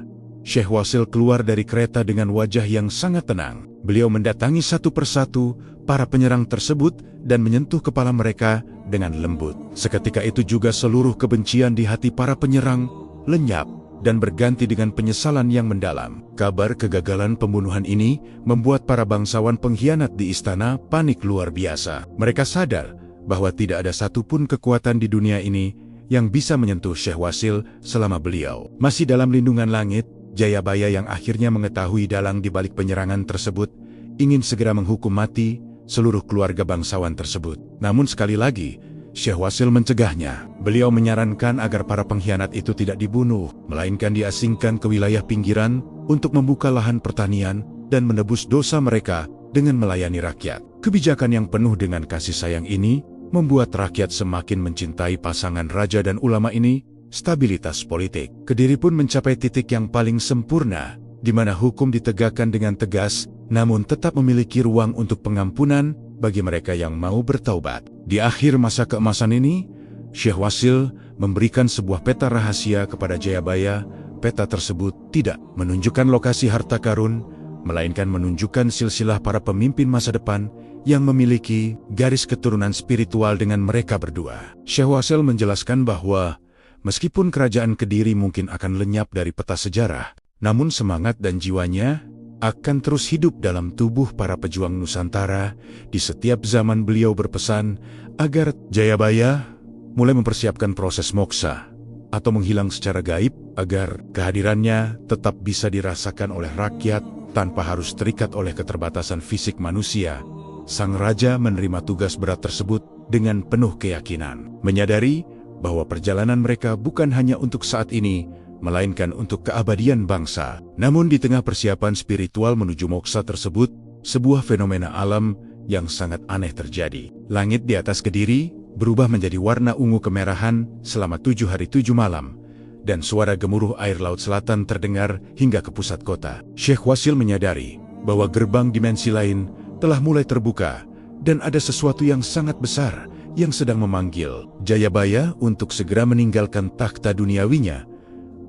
Speaker 1: Syekh Wasil keluar dari kereta dengan wajah yang sangat tenang. Beliau mendatangi satu persatu para penyerang tersebut dan menyentuh kepala mereka dengan lembut. Seketika itu juga seluruh kebencian di hati para penyerang lenyap dan berganti dengan penyesalan yang mendalam. Kabar kegagalan pembunuhan ini membuat para bangsawan pengkhianat di istana panik luar biasa. Mereka sadar bahwa tidak ada satupun kekuatan di dunia ini yang bisa menyentuh Syekh Wasil selama beliau masih dalam lindungan langit. Jayabaya yang akhirnya mengetahui dalang di balik penyerangan tersebut ingin segera menghukum mati seluruh keluarga bangsawan tersebut. Namun sekali lagi, Syekh Wasil mencegahnya. Beliau menyarankan agar para pengkhianat itu tidak dibunuh, melainkan diasingkan ke wilayah pinggiran untuk membuka lahan pertanian dan menebus dosa mereka dengan melayani rakyat. Kebijakan yang penuh dengan kasih sayang ini membuat rakyat semakin mencintai pasangan raja dan ulama ini. Stabilitas politik Kediri pun mencapai titik yang paling sempurna, di mana hukum ditegakkan dengan tegas, namun tetap memiliki ruang untuk pengampunan bagi mereka yang mau bertaubat. Di akhir masa keemasan ini, Syekh Wasil memberikan sebuah peta rahasia kepada Jayabaya. Peta tersebut tidak menunjukkan lokasi harta karun, melainkan menunjukkan silsilah para pemimpin masa depan yang memiliki garis keturunan spiritual dengan mereka berdua. Syekh Wasil menjelaskan bahwa meskipun kerajaan Kediri mungkin akan lenyap dari peta sejarah, namun semangat dan jiwanya akan terus hidup dalam tubuh para pejuang Nusantara. Di setiap zaman beliau berpesan agar Jayabaya mulai mempersiapkan proses moksa atau menghilang secara gaib agar kehadirannya tetap bisa dirasakan oleh rakyat tanpa harus terikat oleh keterbatasan fisik manusia. Sang raja menerima tugas berat tersebut dengan penuh keyakinan, menyadari bahwa perjalanan mereka bukan hanya untuk saat ini, melainkan untuk keabadian bangsa. Namun di tengah persiapan spiritual menuju moksa tersebut, sebuah fenomena alam yang sangat aneh terjadi. Langit di atas Kediri berubah menjadi warna ungu kemerahan selama 7 hari 7 malam, dan suara gemuruh air laut selatan terdengar hingga ke pusat kota. Syekh Wasil menyadari bahwa gerbang dimensi lain telah mulai terbuka, dan ada sesuatu yang sangat besar yang sedang memanggil Jayabaya untuk segera meninggalkan takhta duniawinya.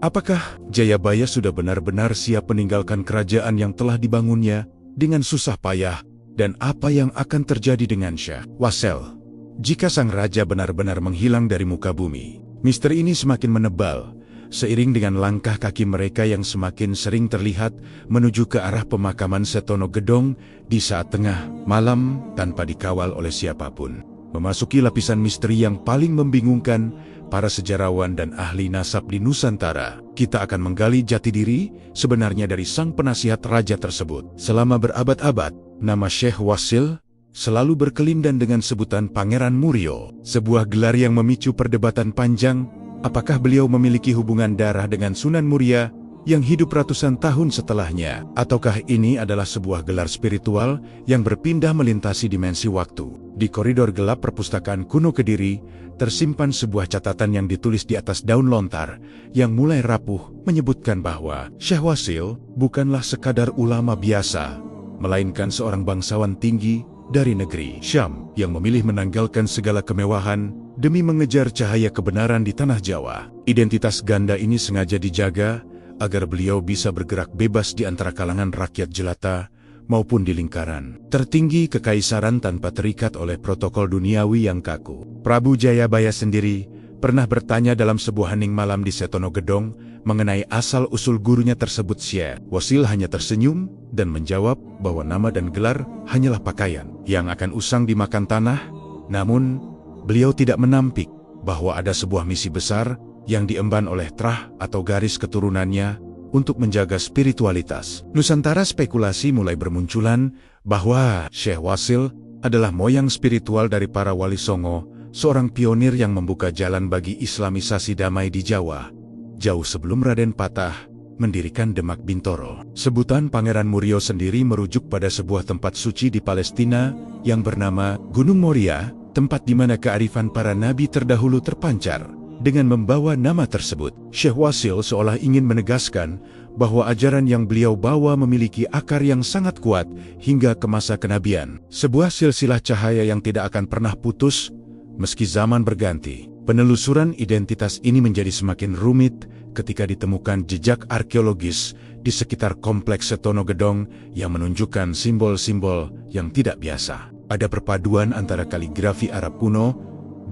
Speaker 1: Apakah Jayabaya sudah benar-benar siap meninggalkan kerajaan yang telah dibangunnya dengan susah payah, dan apa yang akan terjadi dengan Syekh Wasil jika sang raja benar-benar menghilang dari muka bumi? Misteri ini semakin menebal, seiring dengan langkah kaki mereka yang semakin sering terlihat menuju ke arah pemakaman Setono Gedong di saat tengah malam tanpa dikawal oleh siapapun. Memasuki lapisan misteri yang paling membingungkan para sejarawan dan ahli nasab di Nusantara, kita akan menggali jati diri sebenarnya dari sang penasihat raja tersebut. Selama berabad-abad, nama Syekh Wasil selalu berkelindan dengan sebutan Pangeran Murio, sebuah gelar yang memicu perdebatan panjang. Apakah beliau memiliki hubungan darah dengan Sunan Muria yang hidup ratusan tahun setelahnya? Ataukah ini adalah sebuah gelar spiritual yang berpindah melintasi dimensi waktu? Di koridor gelap perpustakaan kuno Kediri, tersimpan sebuah catatan yang ditulis di atas daun lontar yang mulai rapuh, menyebutkan bahwa Syekh Wasil bukanlah sekadar ulama biasa, melainkan seorang bangsawan tinggi dari negeri Syam yang memilih menanggalkan segala kemewahan demi mengejar cahaya kebenaran di tanah Jawa. Identitas ganda ini sengaja dijaga agar beliau bisa bergerak bebas di antara kalangan rakyat jelata maupun di lingkaran tertinggi kekaisaran tanpa terikat oleh protokol duniawi yang kaku. Prabu Jayabaya sendiri pernah bertanya dalam sebuah hening malam di Setono Gedong mengenai asal-usul gurunya tersebut. Syekh Wasil hanya tersenyum dan menjawab bahwa nama dan gelar hanyalah pakaian yang akan usang dimakan tanah. Namun, beliau tidak menampik bahwa ada sebuah misi besar yang diemban oleh trah atau garis keturunannya untuk menjaga spiritualitas. Nusantara spekulasi mulai bermunculan bahwa Syekh Wasil adalah moyang spiritual dari para Wali Songo, seorang pionir yang membuka jalan bagi islamisasi damai di Jawa, jauh sebelum Raden Patah mendirikan Demak Bintoro. Sebutan Pangeran Murio sendiri merujuk pada sebuah tempat suci di Palestina yang bernama Gunung Moria, tempat di mana kearifan para nabi terdahulu terpancar. Dengan membawa nama tersebut, Syekh Wasil seolah ingin menegaskan bahwa ajaran yang beliau bawa memiliki akar yang sangat kuat hingga ke masa kenabian. Sebuah silsilah cahaya yang tidak akan pernah putus meski zaman berganti. Penelusuran identitas ini menjadi semakin rumit ketika ditemukan jejak arkeologis di sekitar kompleks Setono Gedong yang menunjukkan simbol-simbol yang tidak biasa. Ada perpaduan antara kaligrafi Arab kuno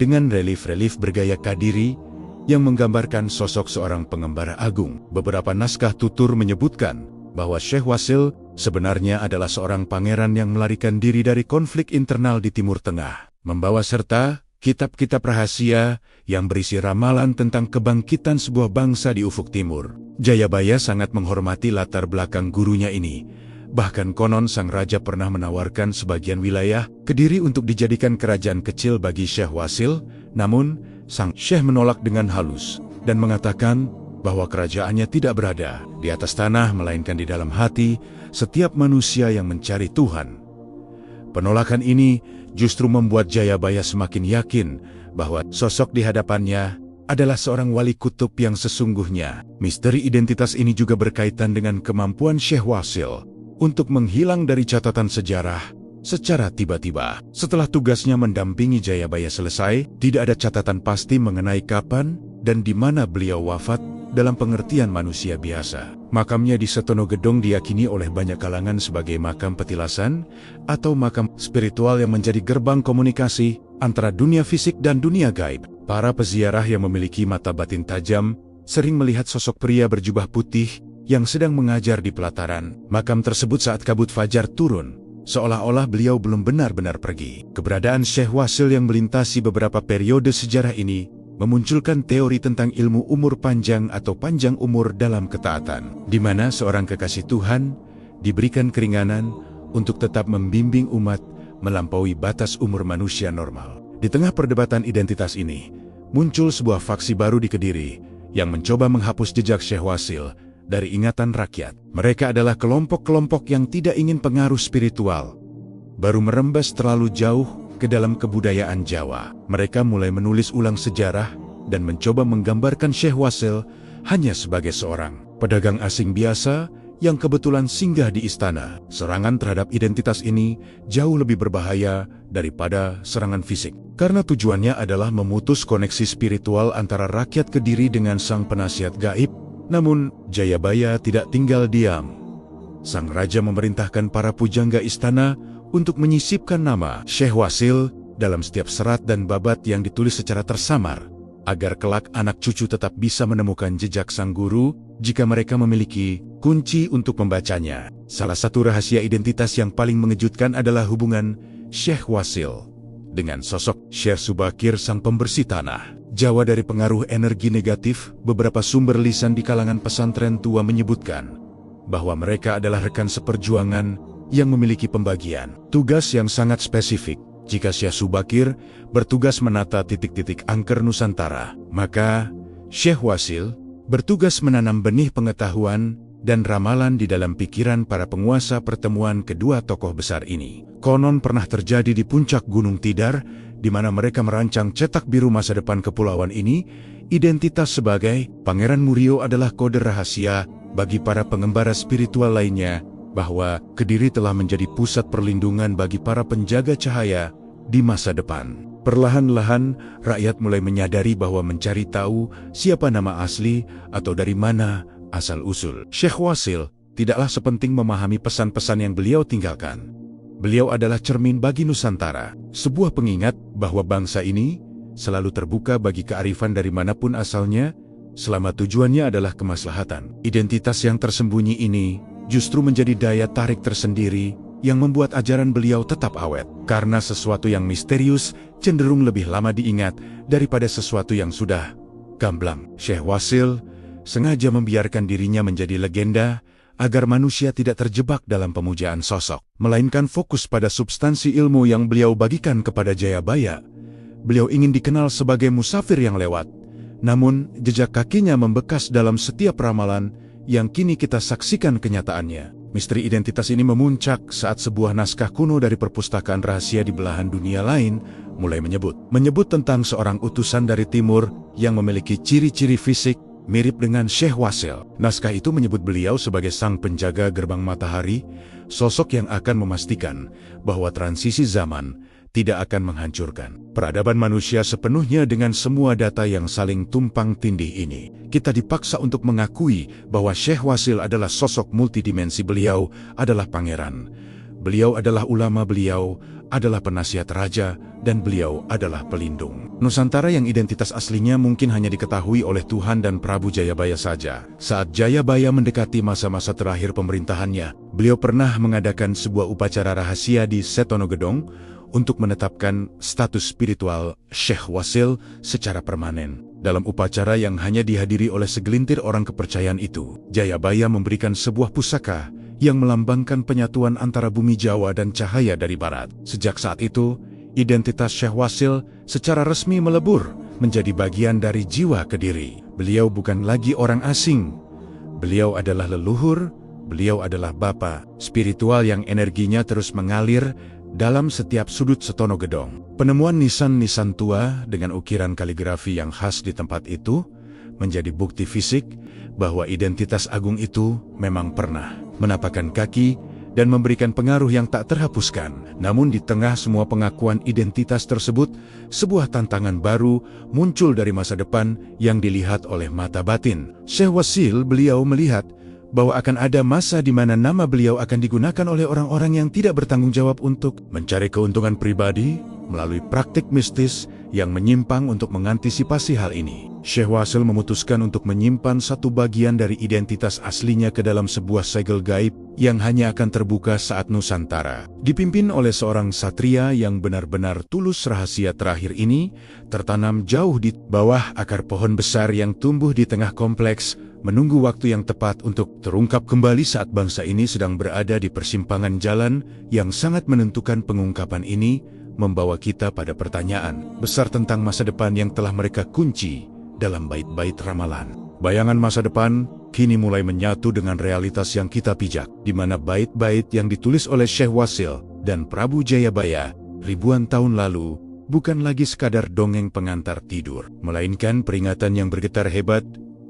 Speaker 1: dengan relief-relief bergaya Kadiri yang menggambarkan sosok seorang pengembara agung. Beberapa naskah tutur menyebutkan bahwa Syekh Wasil sebenarnya adalah seorang pangeran yang melarikan diri dari konflik internal di Timur Tengah, membawa serta kitab-kitab rahasia yang berisi ramalan tentang kebangkitan sebuah bangsa di ufuk timur. Jayabaya sangat menghormati latar belakang gurunya ini. Bahkan konon sang raja pernah menawarkan sebagian wilayah Kediri untuk dijadikan kerajaan kecil bagi Syekh Wasil, namun sang syekh menolak dengan halus dan mengatakan bahwa kerajaannya tidak berada di atas tanah melainkan di dalam hati setiap manusia yang mencari Tuhan. Penolakan ini justru membuat Jayabaya semakin yakin bahwa sosok di hadapannya adalah seorang wali kutub yang sesungguhnya. Misteri identitas ini juga berkaitan dengan kemampuan Syekh Wasil untuk menghilang dari catatan sejarah secara tiba-tiba. Setelah tugasnya mendampingi Jayabaya selesai, tidak ada catatan pasti mengenai kapan dan di mana beliau wafat dalam pengertian manusia biasa. Makamnya di Setono Gedong diyakini oleh banyak kalangan sebagai makam petilasan atau makam spiritual yang menjadi gerbang komunikasi antara dunia fisik dan dunia gaib. Para peziarah yang memiliki mata batin tajam sering melihat sosok pria berjubah putih yang sedang mengajar di pelataran makam tersebut saat kabut fajar turun. seolah-olah beliau belum benar-benar pergi. Keberadaan Syekh Wasil yang melintasi beberapa periode sejarah ini memunculkan teori tentang ilmu umur panjang atau panjang umur dalam ketaatan, di mana seorang kekasih Tuhan diberikan keringanan untuk tetap membimbing umat melampaui batas umur manusia normal. Di tengah perdebatan identitas ini, muncul sebuah faksi baru di Kediri yang mencoba menghapus jejak Syekh Wasil dari ingatan rakyat. Mereka adalah kelompok-kelompok yang tidak ingin pengaruh spiritual baru merembes terlalu jauh ke dalam kebudayaan Jawa. Mereka mulai menulis ulang sejarah dan mencoba menggambarkan Syekh Wasil hanya sebagai seorang pedagang asing biasa yang kebetulan singgah di istana. Serangan terhadap identitas ini jauh lebih berbahaya daripada serangan fisik, karena tujuannya adalah memutus koneksi spiritual antara rakyat Kediri dengan sang penasihat gaib. Namun, Jayabaya tidak tinggal diam. Sang raja memerintahkan para pujangga istana untuk menyisipkan nama Syekh Wasil dalam setiap serat dan babat yang ditulis secara tersamar, agar kelak anak cucu tetap bisa menemukan jejak sang guru jika mereka memiliki kunci untuk membacanya. Salah satu rahasia identitas yang paling mengejutkan adalah hubungan Syekh Wasil dengan sosok Syekh Subakir sang pembersih tanah. Jawa dari pengaruh energi negatif, beberapa sumber lisan di kalangan pesantren tua menyebutkan bahwa mereka adalah rekan seperjuangan yang memiliki pembagian tugas yang sangat spesifik. Jika Syekh Subakir bertugas menata titik-titik angker Nusantara, maka Syekh Wasil bertugas menanam benih pengetahuan dan ramalan di dalam pikiran para penguasa. Pertemuan kedua tokoh besar ini konon pernah terjadi di puncak Gunung Tidar, di mana mereka merancang cetak biru masa depan kepulauan ini. Identitas sebagai Pangeran Murio adalah kode rahasia bagi para pengembara spiritual lainnya bahwa Kediri telah menjadi pusat perlindungan bagi para penjaga cahaya di masa depan. Perlahan-lahan, rakyat mulai menyadari bahwa mencari tahu siapa nama asli atau dari mana asal-usul Syekh Wasil tidaklah sepenting memahami pesan-pesan yang beliau tinggalkan. Beliau adalah cermin bagi Nusantara, sebuah pengingat bahwa bangsa ini selalu terbuka bagi kearifan dari manapun asalnya, selama tujuannya adalah kemaslahatan. Identitas yang tersembunyi ini justru menjadi daya tarik tersendiri yang membuat ajaran beliau tetap awet, karena sesuatu yang misterius cenderung lebih lama diingat daripada sesuatu yang sudah gamblang. Syekh Wasil sengaja membiarkan dirinya menjadi legenda agar manusia tidak terjebak dalam pemujaan sosok, melainkan fokus pada substansi ilmu yang beliau bagikan kepada Jayabaya. Beliau ingin dikenal sebagai musafir yang lewat, namun jejak kakinya membekas dalam setiap ramalan yang kini kita saksikan kenyataannya. Misteri identitas ini memuncak saat sebuah naskah kuno dari perpustakaan rahasia di belahan dunia lain mulai menyebut tentang seorang utusan dari timur yang memiliki ciri-ciri fisik mirip dengan Syekh Wasil. Naskah itu menyebut beliau sebagai sang penjaga gerbang matahari, sosok yang akan memastikan bahwa transisi zaman tidak akan menghancurkan peradaban manusia sepenuhnya. Dengan semua data yang saling tumpang tindih ini, kita dipaksa untuk mengakui bahwa Syekh Wasil adalah sosok multidimensi. Beliau adalah pangeran, beliau adalah ulama, beliau adalah penasihat raja, dan beliau adalah pelindung Nusantara yang identitas aslinya mungkin hanya diketahui oleh Tuhan dan Prabu Jayabaya saja. Saat Jayabaya mendekati masa-masa terakhir pemerintahannya, beliau pernah mengadakan sebuah upacara rahasia di Setonogedong untuk menetapkan status spiritual Syekh Wasil secara permanen. Dalam upacara yang hanya dihadiri oleh segelintir orang kepercayaan itu, Jayabaya memberikan sebuah pusaka yang melambangkan penyatuan antara bumi Jawa dan cahaya dari barat. Sejak saat itu, identitas Syekh Wasil secara resmi melebur menjadi bagian dari jiwa Kediri. Beliau bukan lagi orang asing. Beliau adalah leluhur, beliau adalah bapa spiritual yang energinya terus mengalir dalam setiap sudut Setonogedong. Penemuan nisan-nisan tua dengan ukiran kaligrafi yang khas di tempat itu menjadi bukti fisik bahwa identitas agung itu memang pernah menapakkan kaki dan memberikan pengaruh yang tak terhapuskan. Namun di tengah semua pengakuan identitas tersebut, sebuah tantangan baru muncul dari masa depan yang dilihat oleh mata batin. Syekh Wasil, beliau melihat bahwa akan ada masa di mana nama beliau akan digunakan oleh orang-orang yang tidak bertanggung jawab untuk mencari keuntungan pribadi melalui praktik mistis yang menyimpang. Untuk mengantisipasi hal ini, Syekh Wasil memutuskan untuk menyimpan satu bagian dari identitas aslinya ke dalam sebuah segel gaib yang hanya akan terbuka saat Nusantara. Dipimpin oleh seorang satria yang benar-benar tulus, rahasia terakhir ini tertanam jauh di bawah akar pohon besar yang tumbuh di tengah kompleks, menunggu waktu yang tepat untuk terungkap kembali saat bangsa ini sedang berada di persimpangan jalan yang sangat menentukan. Pengungkapan ini membawa kita pada pertanyaan besar tentang masa depan yang telah mereka kunci dalam bait-bait ramalan. Bayangan masa depan kini mulai menyatu dengan realitas yang kita pijak, di mana bait-bait yang ditulis oleh Syekh Wasil dan Prabu Jayabaya ribuan tahun lalu bukan lagi sekadar dongeng pengantar tidur, melainkan peringatan yang bergetar hebat.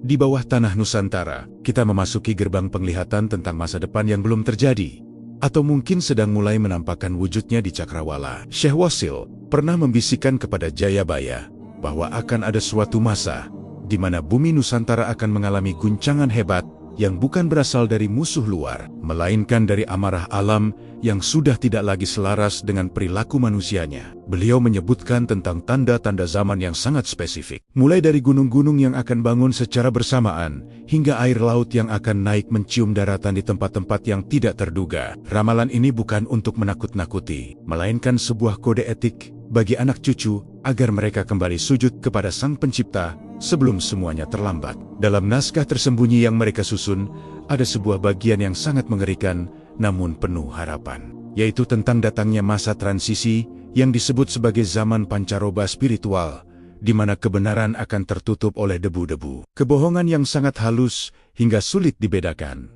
Speaker 1: Di bawah tanah Nusantara, kita memasuki gerbang penglihatan tentang masa depan yang belum terjadi, atau mungkin sedang mulai menampakkan wujudnya di cakrawala. Syekh Wasil pernah membisikkan kepada Jayabaya bahwa akan ada suatu masa di mana bumi Nusantara akan mengalami guncangan hebat yang bukan berasal dari musuh luar, melainkan dari amarah alam yang sudah tidak lagi selaras dengan perilaku manusianya. Beliau menyebutkan tentang tanda-tanda zaman yang sangat spesifik, mulai dari gunung-gunung yang akan bangun secara bersamaan, hingga air laut yang akan naik mencium daratan di tempat-tempat yang tidak terduga. Ramalan ini bukan untuk menakut-nakuti, melainkan sebuah kode etik bagi anak cucu agar mereka kembali sujud kepada Sang Pencipta sebelum semuanya terlambat. Dalam naskah tersembunyi yang mereka susun, ada sebuah bagian yang sangat mengerikan namun penuh harapan, yaitu tentang datangnya masa transisi yang disebut sebagai zaman pancaroba spiritual, di mana kebenaran akan tertutup oleh debu-debu kebohongan yang sangat halus hingga sulit dibedakan.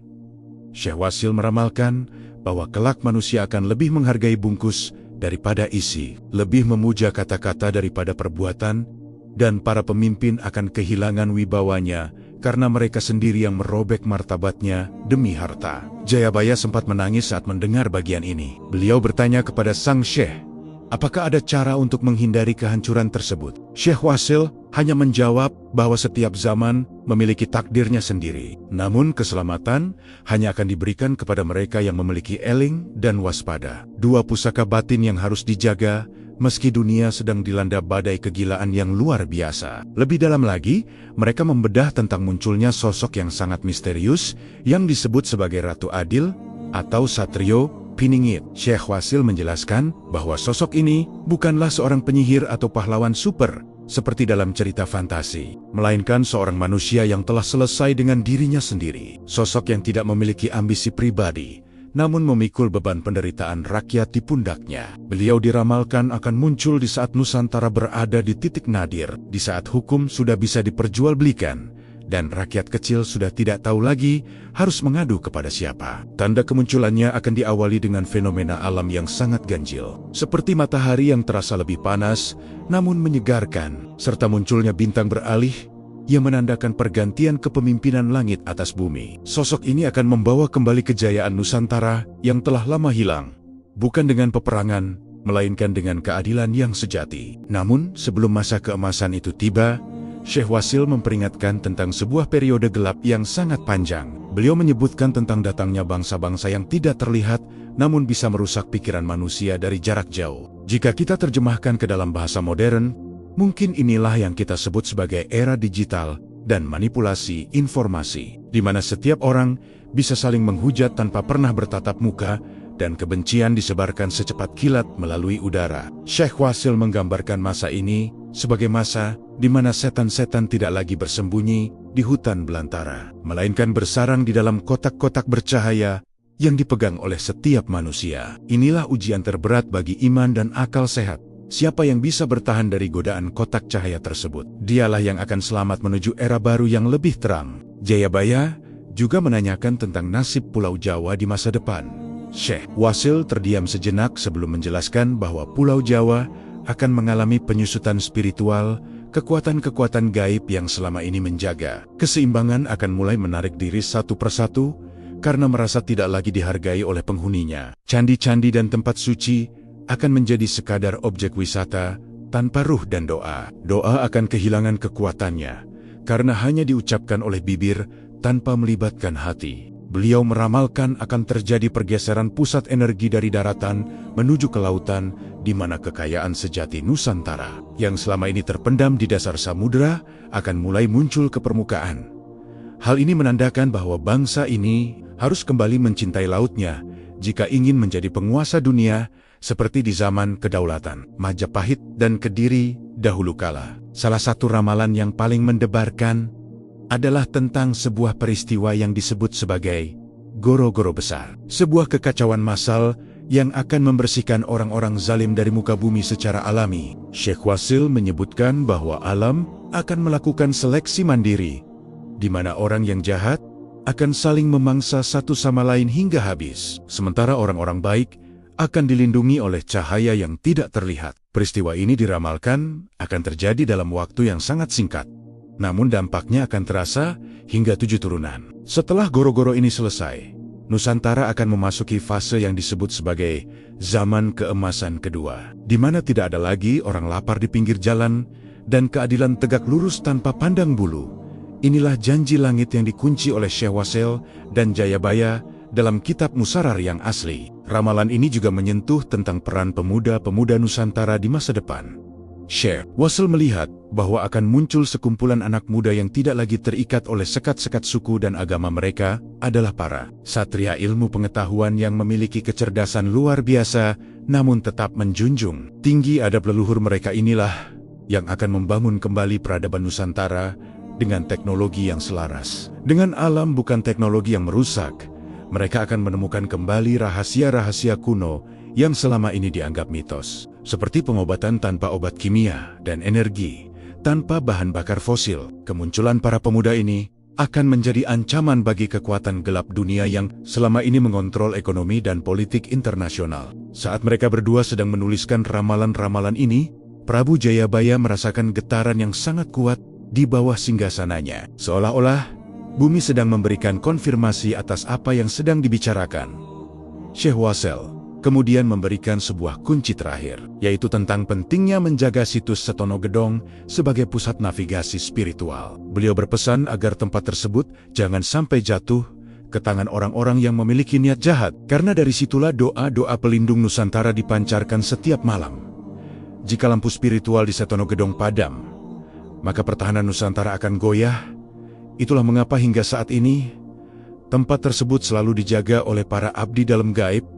Speaker 1: Syekh Wasil meramalkan bahwa kelak manusia akan lebih menghargai bungkus daripada isi, lebih memuja kata-kata daripada perbuatan, dan para pemimpin akan kehilangan wibawanya karena mereka sendiri yang merobek martabatnya demi harta. Jayabaya sempat menangis saat mendengar bagian ini. Beliau bertanya kepada sang Syekh, apakah ada cara untuk menghindari kehancuran tersebut? Syekh Wasil hanya menjawab bahwa setiap zaman memiliki takdirnya sendiri. Namun keselamatan hanya akan diberikan kepada mereka yang memiliki eling dan waspada. Dua pusaka batin yang harus dijaga meski dunia sedang dilanda badai kegilaan yang luar biasa. Lebih dalam lagi, mereka membedah tentang munculnya sosok yang sangat misterius yang disebut sebagai Ratu Adil atau Satrio Piningit. Syekh Wasil menjelaskan bahwa sosok ini bukanlah seorang penyihir atau pahlawan super seperti dalam cerita fantasi, melainkan seorang manusia yang telah selesai dengan dirinya sendiri. Sosok yang tidak memiliki ambisi pribadi, namun memikul beban penderitaan rakyat di pundaknya. Beliau diramalkan akan muncul di saat Nusantara berada di titik nadir, di saat hukum sudah bisa diperjualbelikan, dan rakyat kecil sudah tidak tahu lagi harus mengadu kepada siapa. Tanda kemunculannya akan diawali dengan fenomena alam yang sangat ganjil, seperti matahari yang terasa lebih panas, namun menyegarkan, serta munculnya bintang beralih yang menandakan pergantian kepemimpinan langit atas bumi. Sosok ini akan membawa kembali kejayaan Nusantara yang telah lama hilang, bukan dengan peperangan, melainkan dengan keadilan yang sejati. Namun, sebelum masa keemasan itu tiba, Syekh Wasil memperingatkan tentang sebuah periode gelap yang sangat panjang. Beliau menyebutkan tentang datangnya bangsa-bangsa yang tidak terlihat, namun bisa merusak pikiran manusia dari jarak jauh. Jika kita terjemahkan ke dalam bahasa modern, mungkin inilah yang kita sebut sebagai era digital dan manipulasi informasi, di mana setiap orang bisa saling menghujat tanpa pernah bertatap muka, dan kebencian disebarkan secepat kilat melalui udara. Syekh Wasil menggambarkan masa ini sebagai masa di mana setan-setan tidak lagi bersembunyi di hutan belantara, melainkan bersarang di dalam kotak-kotak bercahaya yang dipegang oleh setiap manusia. Inilah ujian terberat bagi iman dan akal sehat. Siapa yang bisa bertahan dari godaan kotak cahaya tersebut, dialah yang akan selamat menuju era baru yang lebih terang. Jayabaya juga menanyakan tentang nasib Pulau Jawa di masa depan. Syekh Wasil terdiam sejenak sebelum menjelaskan bahwa Pulau Jawa akan mengalami penyusutan spiritual. Kekuatan-kekuatan gaib yang selama ini menjaga keseimbangan akan mulai menarik diri satu persatu karena merasa tidak lagi dihargai oleh penghuninya. Candi-candi dan tempat suci akan menjadi sekadar objek wisata tanpa ruh dan doa. Doa akan kehilangan kekuatannya karena hanya diucapkan oleh bibir tanpa melibatkan hati. Beliau meramalkan akan terjadi pergeseran pusat energi dari daratan menuju ke lautan di mana kekayaan sejati Nusantara yang selama ini terpendam di dasar samudera akan mulai muncul ke permukaan. Hal ini menandakan bahwa bangsa ini harus kembali mencintai lautnya jika ingin menjadi penguasa dunia seperti di zaman kedaulatan Majapahit dan Kediri dahulu kala. Salah satu ramalan yang paling mendebarkan adalah tentang sebuah peristiwa yang disebut sebagai Goro-Goro Besar. Sebuah kekacauan massal yang akan membersihkan orang-orang zalim dari muka bumi secara alami. Syekh Wasil menyebutkan bahwa alam akan melakukan seleksi mandiri, di mana orang yang jahat akan saling memangsa satu sama lain hingga habis. Sementara orang-orang baik akan dilindungi oleh cahaya yang tidak terlihat. Peristiwa ini diramalkan akan terjadi dalam waktu yang sangat singkat. Namun dampaknya akan terasa hingga 7 turunan. Setelah Goro-Goro ini selesai, Nusantara akan memasuki fase yang disebut sebagai zaman keemasan kedua, di mana tidak ada lagi orang lapar di pinggir jalan dan keadilan tegak lurus tanpa pandang bulu. Inilah janji langit yang dikunci oleh Syekh Wasil dan Jayabaya dalam kitab Musarar yang asli. Ramalan ini juga menyentuh tentang peran pemuda-pemuda Nusantara di masa depan. Syekh Wasil melihat bahwa akan muncul sekumpulan anak muda yang tidak lagi terikat oleh sekat-sekat suku dan agama. Mereka adalah para satria ilmu pengetahuan yang memiliki kecerdasan luar biasa, namun tetap menjunjung tinggi adab leluhur. Mereka inilah yang akan membangun kembali peradaban Nusantara dengan teknologi yang selaras dengan alam, bukan teknologi yang merusak. Mereka akan menemukan kembali rahasia-rahasia kuno yang selama ini dianggap mitos, seperti pengobatan tanpa obat kimia dan energi tanpa bahan bakar fosil. Kemunculan para pemuda ini akan menjadi ancaman bagi kekuatan gelap dunia yang selama ini mengontrol ekonomi dan politik internasional. Saat mereka berdua sedang menuliskan ramalan-ramalan ini, Prabu Jayabaya merasakan getaran yang sangat kuat di bawah singgasananya. Seolah-olah bumi sedang memberikan konfirmasi atas apa yang sedang dibicarakan. Syekh Wasil kemudian memberikan sebuah kunci terakhir, yaitu tentang pentingnya menjaga situs Setono Gedong sebagai pusat navigasi spiritual. Beliau berpesan agar tempat tersebut jangan sampai jatuh ke tangan orang-orang yang memiliki niat jahat, karena dari situlah doa-doa pelindung Nusantara dipancarkan setiap malam. Jika lampu spiritual di Setono Gedong padam, maka pertahanan Nusantara akan goyah. Itulah mengapa hingga saat ini tempat tersebut selalu dijaga oleh para abdi dalam gaib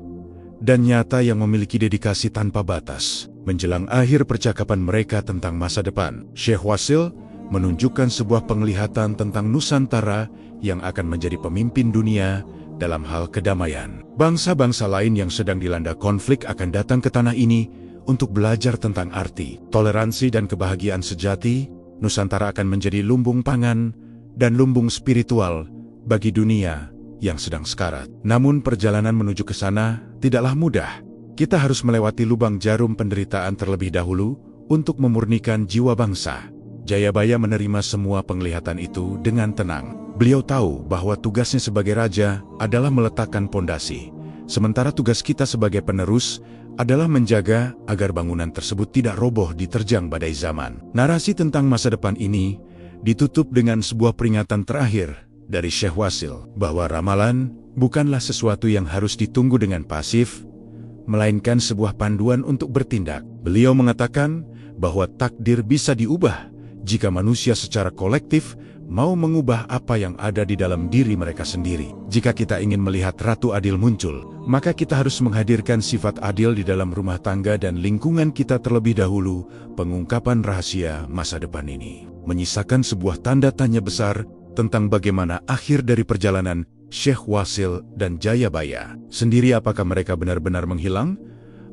Speaker 1: dan nyata yang memiliki dedikasi tanpa batas. Menjelang akhir percakapan mereka tentang masa depan, Syekh Wasil menunjukkan sebuah penglihatan tentang Nusantara yang akan menjadi pemimpin dunia dalam hal kedamaian. Bangsa-bangsa lain yang sedang dilanda konflik akan datang ke tanah ini untuk belajar tentang arti, toleransi dan kebahagiaan sejati. Nusantara akan menjadi lumbung pangan dan lumbung spiritual bagi dunia yang sedang sekarat. Namun perjalanan menuju ke sana tidaklah mudah. Kita harus melewati lubang jarum penderitaan terlebih dahulu untuk memurnikan jiwa bangsa. Jayabaya menerima semua penglihatan itu dengan tenang. Beliau tahu bahwa tugasnya sebagai raja adalah meletakkan pondasi, sementara tugas kita sebagai penerus adalah menjaga agar bangunan tersebut tidak roboh diterjang badai zaman. Narasi tentang masa depan ini ditutup dengan sebuah peringatan terakhir dari Syekh Wasil, bahwa ramalan bukanlah sesuatu yang harus ditunggu dengan pasif, melainkan sebuah panduan untuk bertindak. Beliau mengatakan bahwa takdir bisa diubah jika manusia secara kolektif mau mengubah apa yang ada di dalam diri mereka sendiri. Jika kita ingin melihat Ratu Adil muncul, maka kita harus menghadirkan sifat adil di dalam rumah tangga dan lingkungan kita terlebih dahulu. Pengungkapan rahasia masa depan ini menyisakan sebuah tanda tanya besar tentang bagaimana akhir dari perjalanan Syekh Wasil dan Jayabaya sendiri. Apakah mereka benar-benar menghilang?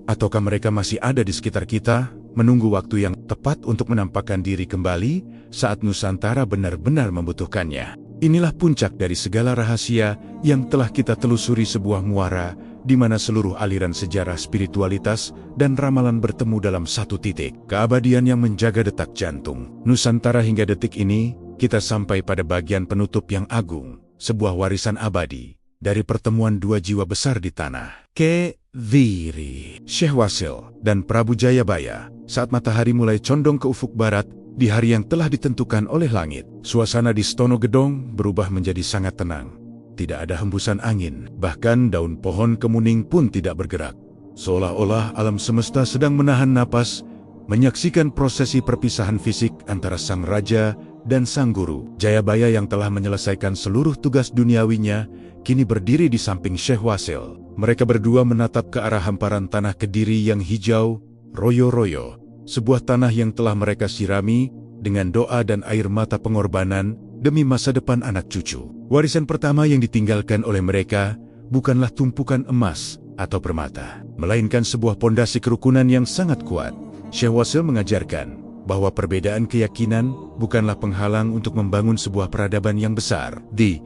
Speaker 1: Ataukah mereka masih ada di sekitar kita, menunggu waktu yang tepat untuk menampakkan diri kembali saat Nusantara benar-benar membutuhkannya? Inilah puncak dari segala rahasia yang telah kita telusuri, sebuah muara di mana seluruh aliran sejarah, spiritualitas, dan ramalan bertemu dalam satu titik. Keabadian yang menjaga detak jantung Nusantara hingga detik ini. Kita sampai pada bagian penutup yang agung, sebuah warisan abadi dari pertemuan dua jiwa besar di tanah Kediri, Syekh Wasil dan Prabu Jayabaya. Saat matahari mulai condong ke ufuk barat, di hari yang telah ditentukan oleh langit, suasana di Setono Gedong berubah menjadi sangat tenang. Tidak ada hembusan angin, bahkan daun pohon kemuning pun tidak bergerak. seolah-olah alam semesta sedang menahan napas, menyaksikan prosesi perpisahan fisik antara sang raja dan sang guru. Jayabaya yang telah menyelesaikan seluruh tugas duniawinya, kini berdiri di samping Syekh Wasil. Mereka berdua menatap ke arah hamparan tanah Kediri yang hijau, royo-royo, sebuah tanah yang telah mereka sirami dengan doa dan air mata pengorbanan demi masa depan anak cucu. Warisan pertama yang ditinggalkan oleh mereka bukanlah tumpukan emas atau permata, melainkan sebuah pondasi kerukunan yang sangat kuat. Syekh Wasil mengajarkan bahwa perbedaan keyakinan bukanlah penghalang untuk membangun sebuah peradaban yang besar. Di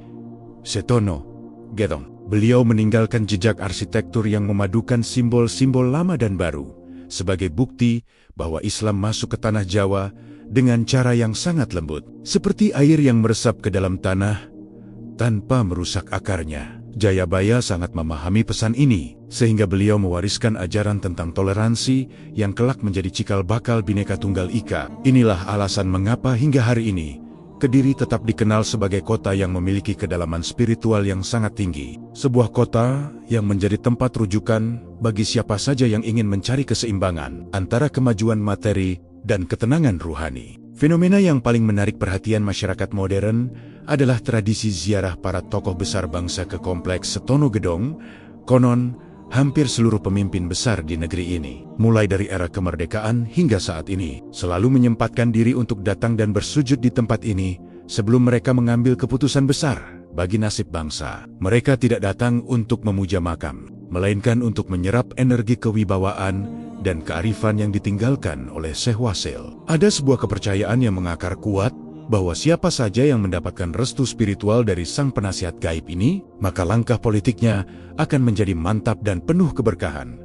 Speaker 1: Setono Gedong, beliau meninggalkan jejak arsitektur yang memadukan simbol-simbol lama dan baru, sebagai bukti bahwa Islam masuk ke tanah Jawa dengan cara yang sangat lembut, seperti air yang meresap ke dalam tanah tanpa merusak akarnya. Jayabaya sangat memahami pesan ini, sehingga beliau mewariskan ajaran tentang toleransi yang kelak menjadi cikal bakal Bhinneka Tunggal Ika. Inilah alasan mengapa hingga hari ini Kediri tetap dikenal sebagai kota yang memiliki kedalaman spiritual yang sangat tinggi. Sebuah kota yang menjadi tempat rujukan bagi siapa saja yang ingin mencari keseimbangan antara kemajuan materi dan ketenangan ruhani. Fenomena yang paling menarik perhatian masyarakat modern adalah tradisi ziarah para tokoh besar bangsa ke kompleks Setono Gedong. Konon, hampir seluruh pemimpin besar di negeri ini, mulai dari era kemerdekaan hingga saat ini, selalu menyempatkan diri untuk datang dan bersujud di tempat ini sebelum mereka mengambil keputusan besar bagi nasib bangsa. Mereka tidak datang untuk memuja makam, melainkan untuk menyerap energi kewibawaan dan kearifan yang ditinggalkan oleh Syekh Wasil. Ada sebuah kepercayaan yang mengakar kuat bahwa siapa saja yang mendapatkan restu spiritual dari sang penasihat gaib ini, maka langkah politiknya akan menjadi mantap dan penuh keberkahan.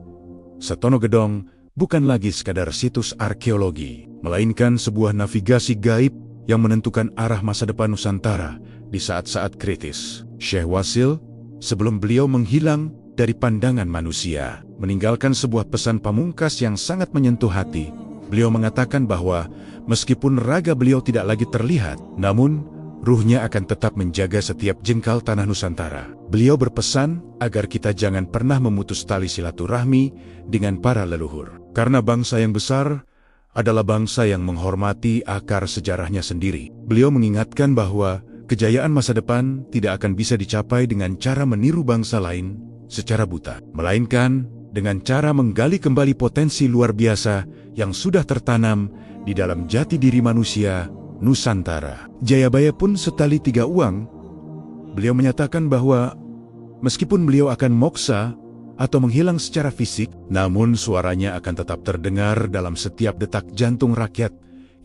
Speaker 1: Setono Gedong bukan lagi sekadar situs arkeologi, melainkan sebuah navigasi gaib yang menentukan arah masa depan Nusantara di saat-saat kritis. Syekh Wasil, sebelum beliau menghilang dari pandangan manusia, meninggalkan sebuah pesan pamungkas yang sangat menyentuh hati. Beliau mengatakan bahwa meskipun raga beliau tidak lagi terlihat, namun ruhnya akan tetap menjaga setiap jengkal tanah Nusantara. Beliau berpesan agar kita jangan pernah memutus tali silaturahmi dengan para leluhur. Karena bangsa yang besar adalah bangsa yang menghormati akar sejarahnya sendiri. Beliau mengingatkan bahwa kejayaan masa depan tidak akan bisa dicapai dengan cara meniru bangsa lain secara buta, melainkan dengan cara menggali kembali potensi luar biasa yang sudah tertanam di dalam jati diri manusia Nusantara. Jayabaya pun setali tiga uang. Beliau menyatakan bahwa meskipun beliau akan moksa atau menghilang secara fisik, namun suaranya akan tetap terdengar dalam setiap detak jantung rakyat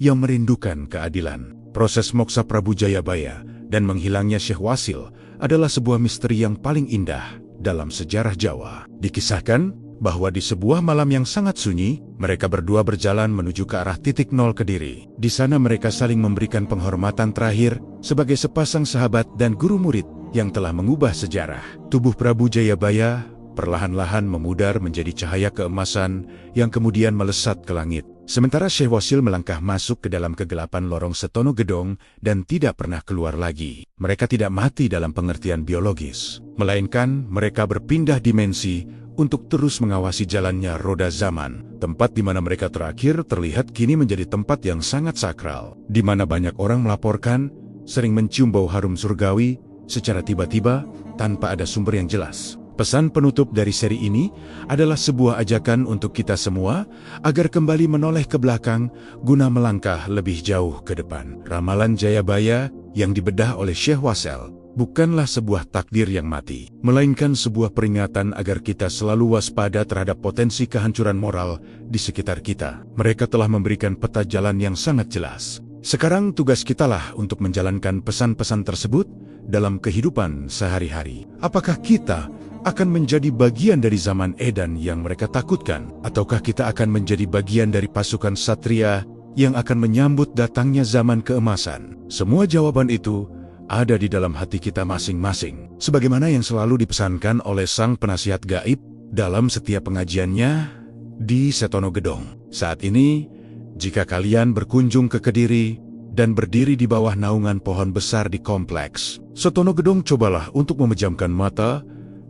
Speaker 1: yang merindukan keadilan. Proses moksa Prabu Jayabaya dan menghilangnya Syekh Wasil adalah sebuah misteri yang paling indah dalam sejarah Jawa. Dikisahkan bahwa di sebuah malam yang sangat sunyi, mereka berdua berjalan menuju ke arah titik nol Kediri. Di sana mereka saling memberikan penghormatan terakhir sebagai sepasang sahabat dan guru murid yang telah mengubah sejarah. Tubuh Prabu Jayabaya perlahan-lahan memudar menjadi cahaya keemasan yang kemudian melesat ke langit. Sementara Syekh Wasil melangkah masuk ke dalam kegelapan lorong Setono Gedong dan tidak pernah keluar lagi. Mereka tidak mati dalam pengertian biologis, melainkan mereka berpindah dimensi untuk terus mengawasi jalannya roda zaman. Tempat di mana mereka terakhir terlihat kini menjadi tempat yang sangat sakral, di mana banyak orang melaporkan sering mencium bau harum surgawi secara tiba-tiba tanpa ada sumber yang jelas. Pesan penutup dari seri ini adalah sebuah ajakan untuk kita semua agar kembali menoleh ke belakang guna melangkah lebih jauh ke depan. Ramalan Jayabaya yang dibedah oleh Syekh Wasil bukanlah sebuah takdir yang mati, melainkan sebuah peringatan agar kita selalu waspada terhadap potensi kehancuran moral di sekitar kita. Mereka telah memberikan peta jalan yang sangat jelas. Sekarang tugas kitalah untuk menjalankan pesan-pesan tersebut dalam kehidupan sehari-hari. Apakah kita akan menjadi bagian dari zaman edan yang mereka takutkan? Ataukah kita akan menjadi bagian dari pasukan satria yang akan menyambut datangnya zaman keemasan? Semua jawaban itu ada di dalam hati kita masing-masing, sebagaimana yang selalu dipesankan oleh sang penasihat gaib dalam setiap pengajiannya di Setono Gedong. Saat ini, jika kalian berkunjung ke Kediri dan berdiri di bawah naungan pohon besar di kompleks Setono Gedong, cobalah untuk memejamkan mata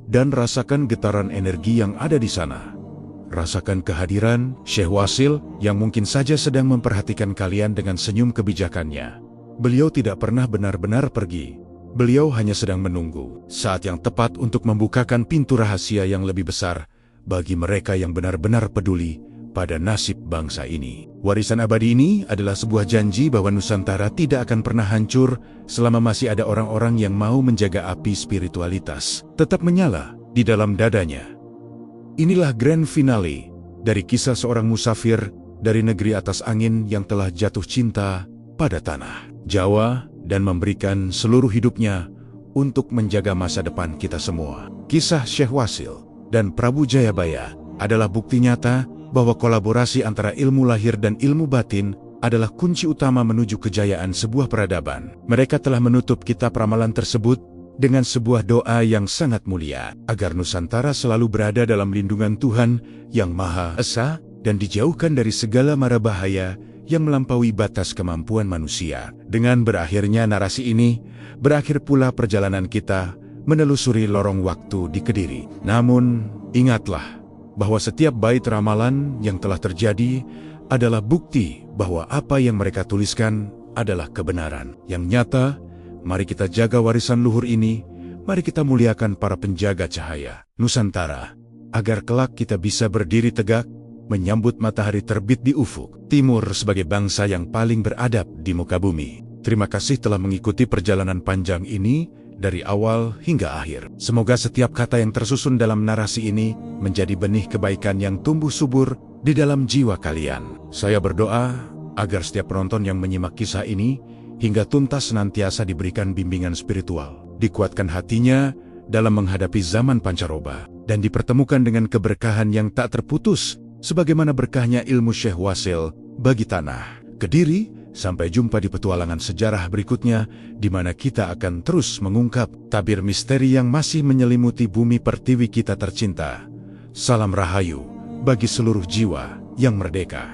Speaker 1: dan rasakan getaran energi yang ada di sana. Rasakan kehadiran Syekh Wasil yang mungkin saja sedang memperhatikan kalian dengan senyum kebijakannya. Beliau tidak pernah benar-benar pergi. Beliau hanya sedang menunggu saat yang tepat untuk membukakan pintu rahasia yang lebih besar bagi mereka yang benar-benar peduli pada nasib bangsa ini. Warisan abadi ini adalah sebuah janji bahwa Nusantara tidak akan pernah hancur selama masih ada orang-orang yang mau menjaga api spiritualitas tetap menyala di dalam dadanya. Inilah grand finale dari kisah seorang musafir dari negeri atas angin yang telah jatuh cinta pada tanah Jawa dan memberikan seluruh hidupnya untuk menjaga masa depan kita semua. Kisah Syekh Wasil dan Prabu Jayabaya adalah bukti nyata bahwa kolaborasi antara ilmu lahir dan ilmu batin adalah kunci utama menuju kejayaan sebuah peradaban. Mereka telah menutup kitab ramalan tersebut dengan sebuah doa yang sangat mulia, agar Nusantara selalu berada dalam lindungan Tuhan yang Maha Esa dan dijauhkan dari segala mara bahaya yang melampaui batas kemampuan manusia. Dengan berakhirnya narasi ini, berakhir pula perjalanan kita menelusuri lorong waktu di Kediri. Namun, ingatlah bahwa setiap bait ramalan yang telah terjadi adalah bukti bahwa apa yang mereka tuliskan adalah kebenaran yang nyata. Mari kita jaga warisan luhur ini, mari kita muliakan para penjaga cahaya Nusantara, agar kelak kita bisa berdiri tegak, menyambut matahari terbit di ufuk timur sebagai bangsa yang paling beradab di muka bumi. Terima kasih telah mengikuti perjalanan panjang ini dari awal hingga akhir. Semoga setiap kata yang tersusun dalam narasi ini menjadi benih kebaikan yang tumbuh subur di dalam jiwa kalian. Saya berdoa agar setiap penonton yang menyimak kisah ini hingga tuntas senantiasa diberikan bimbingan spiritual, dikuatkan hatinya dalam menghadapi zaman pancaroba, dan dipertemukan dengan keberkahan yang tak terputus, sebagaimana berkahnya ilmu Syekh Wasil bagi tanah Kediri. Sampai jumpa di petualangan sejarah berikutnya, di mana kita akan terus mengungkap tabir misteri yang masih menyelimuti bumi pertiwi kita tercinta. Salam rahayu bagi seluruh jiwa yang merdeka.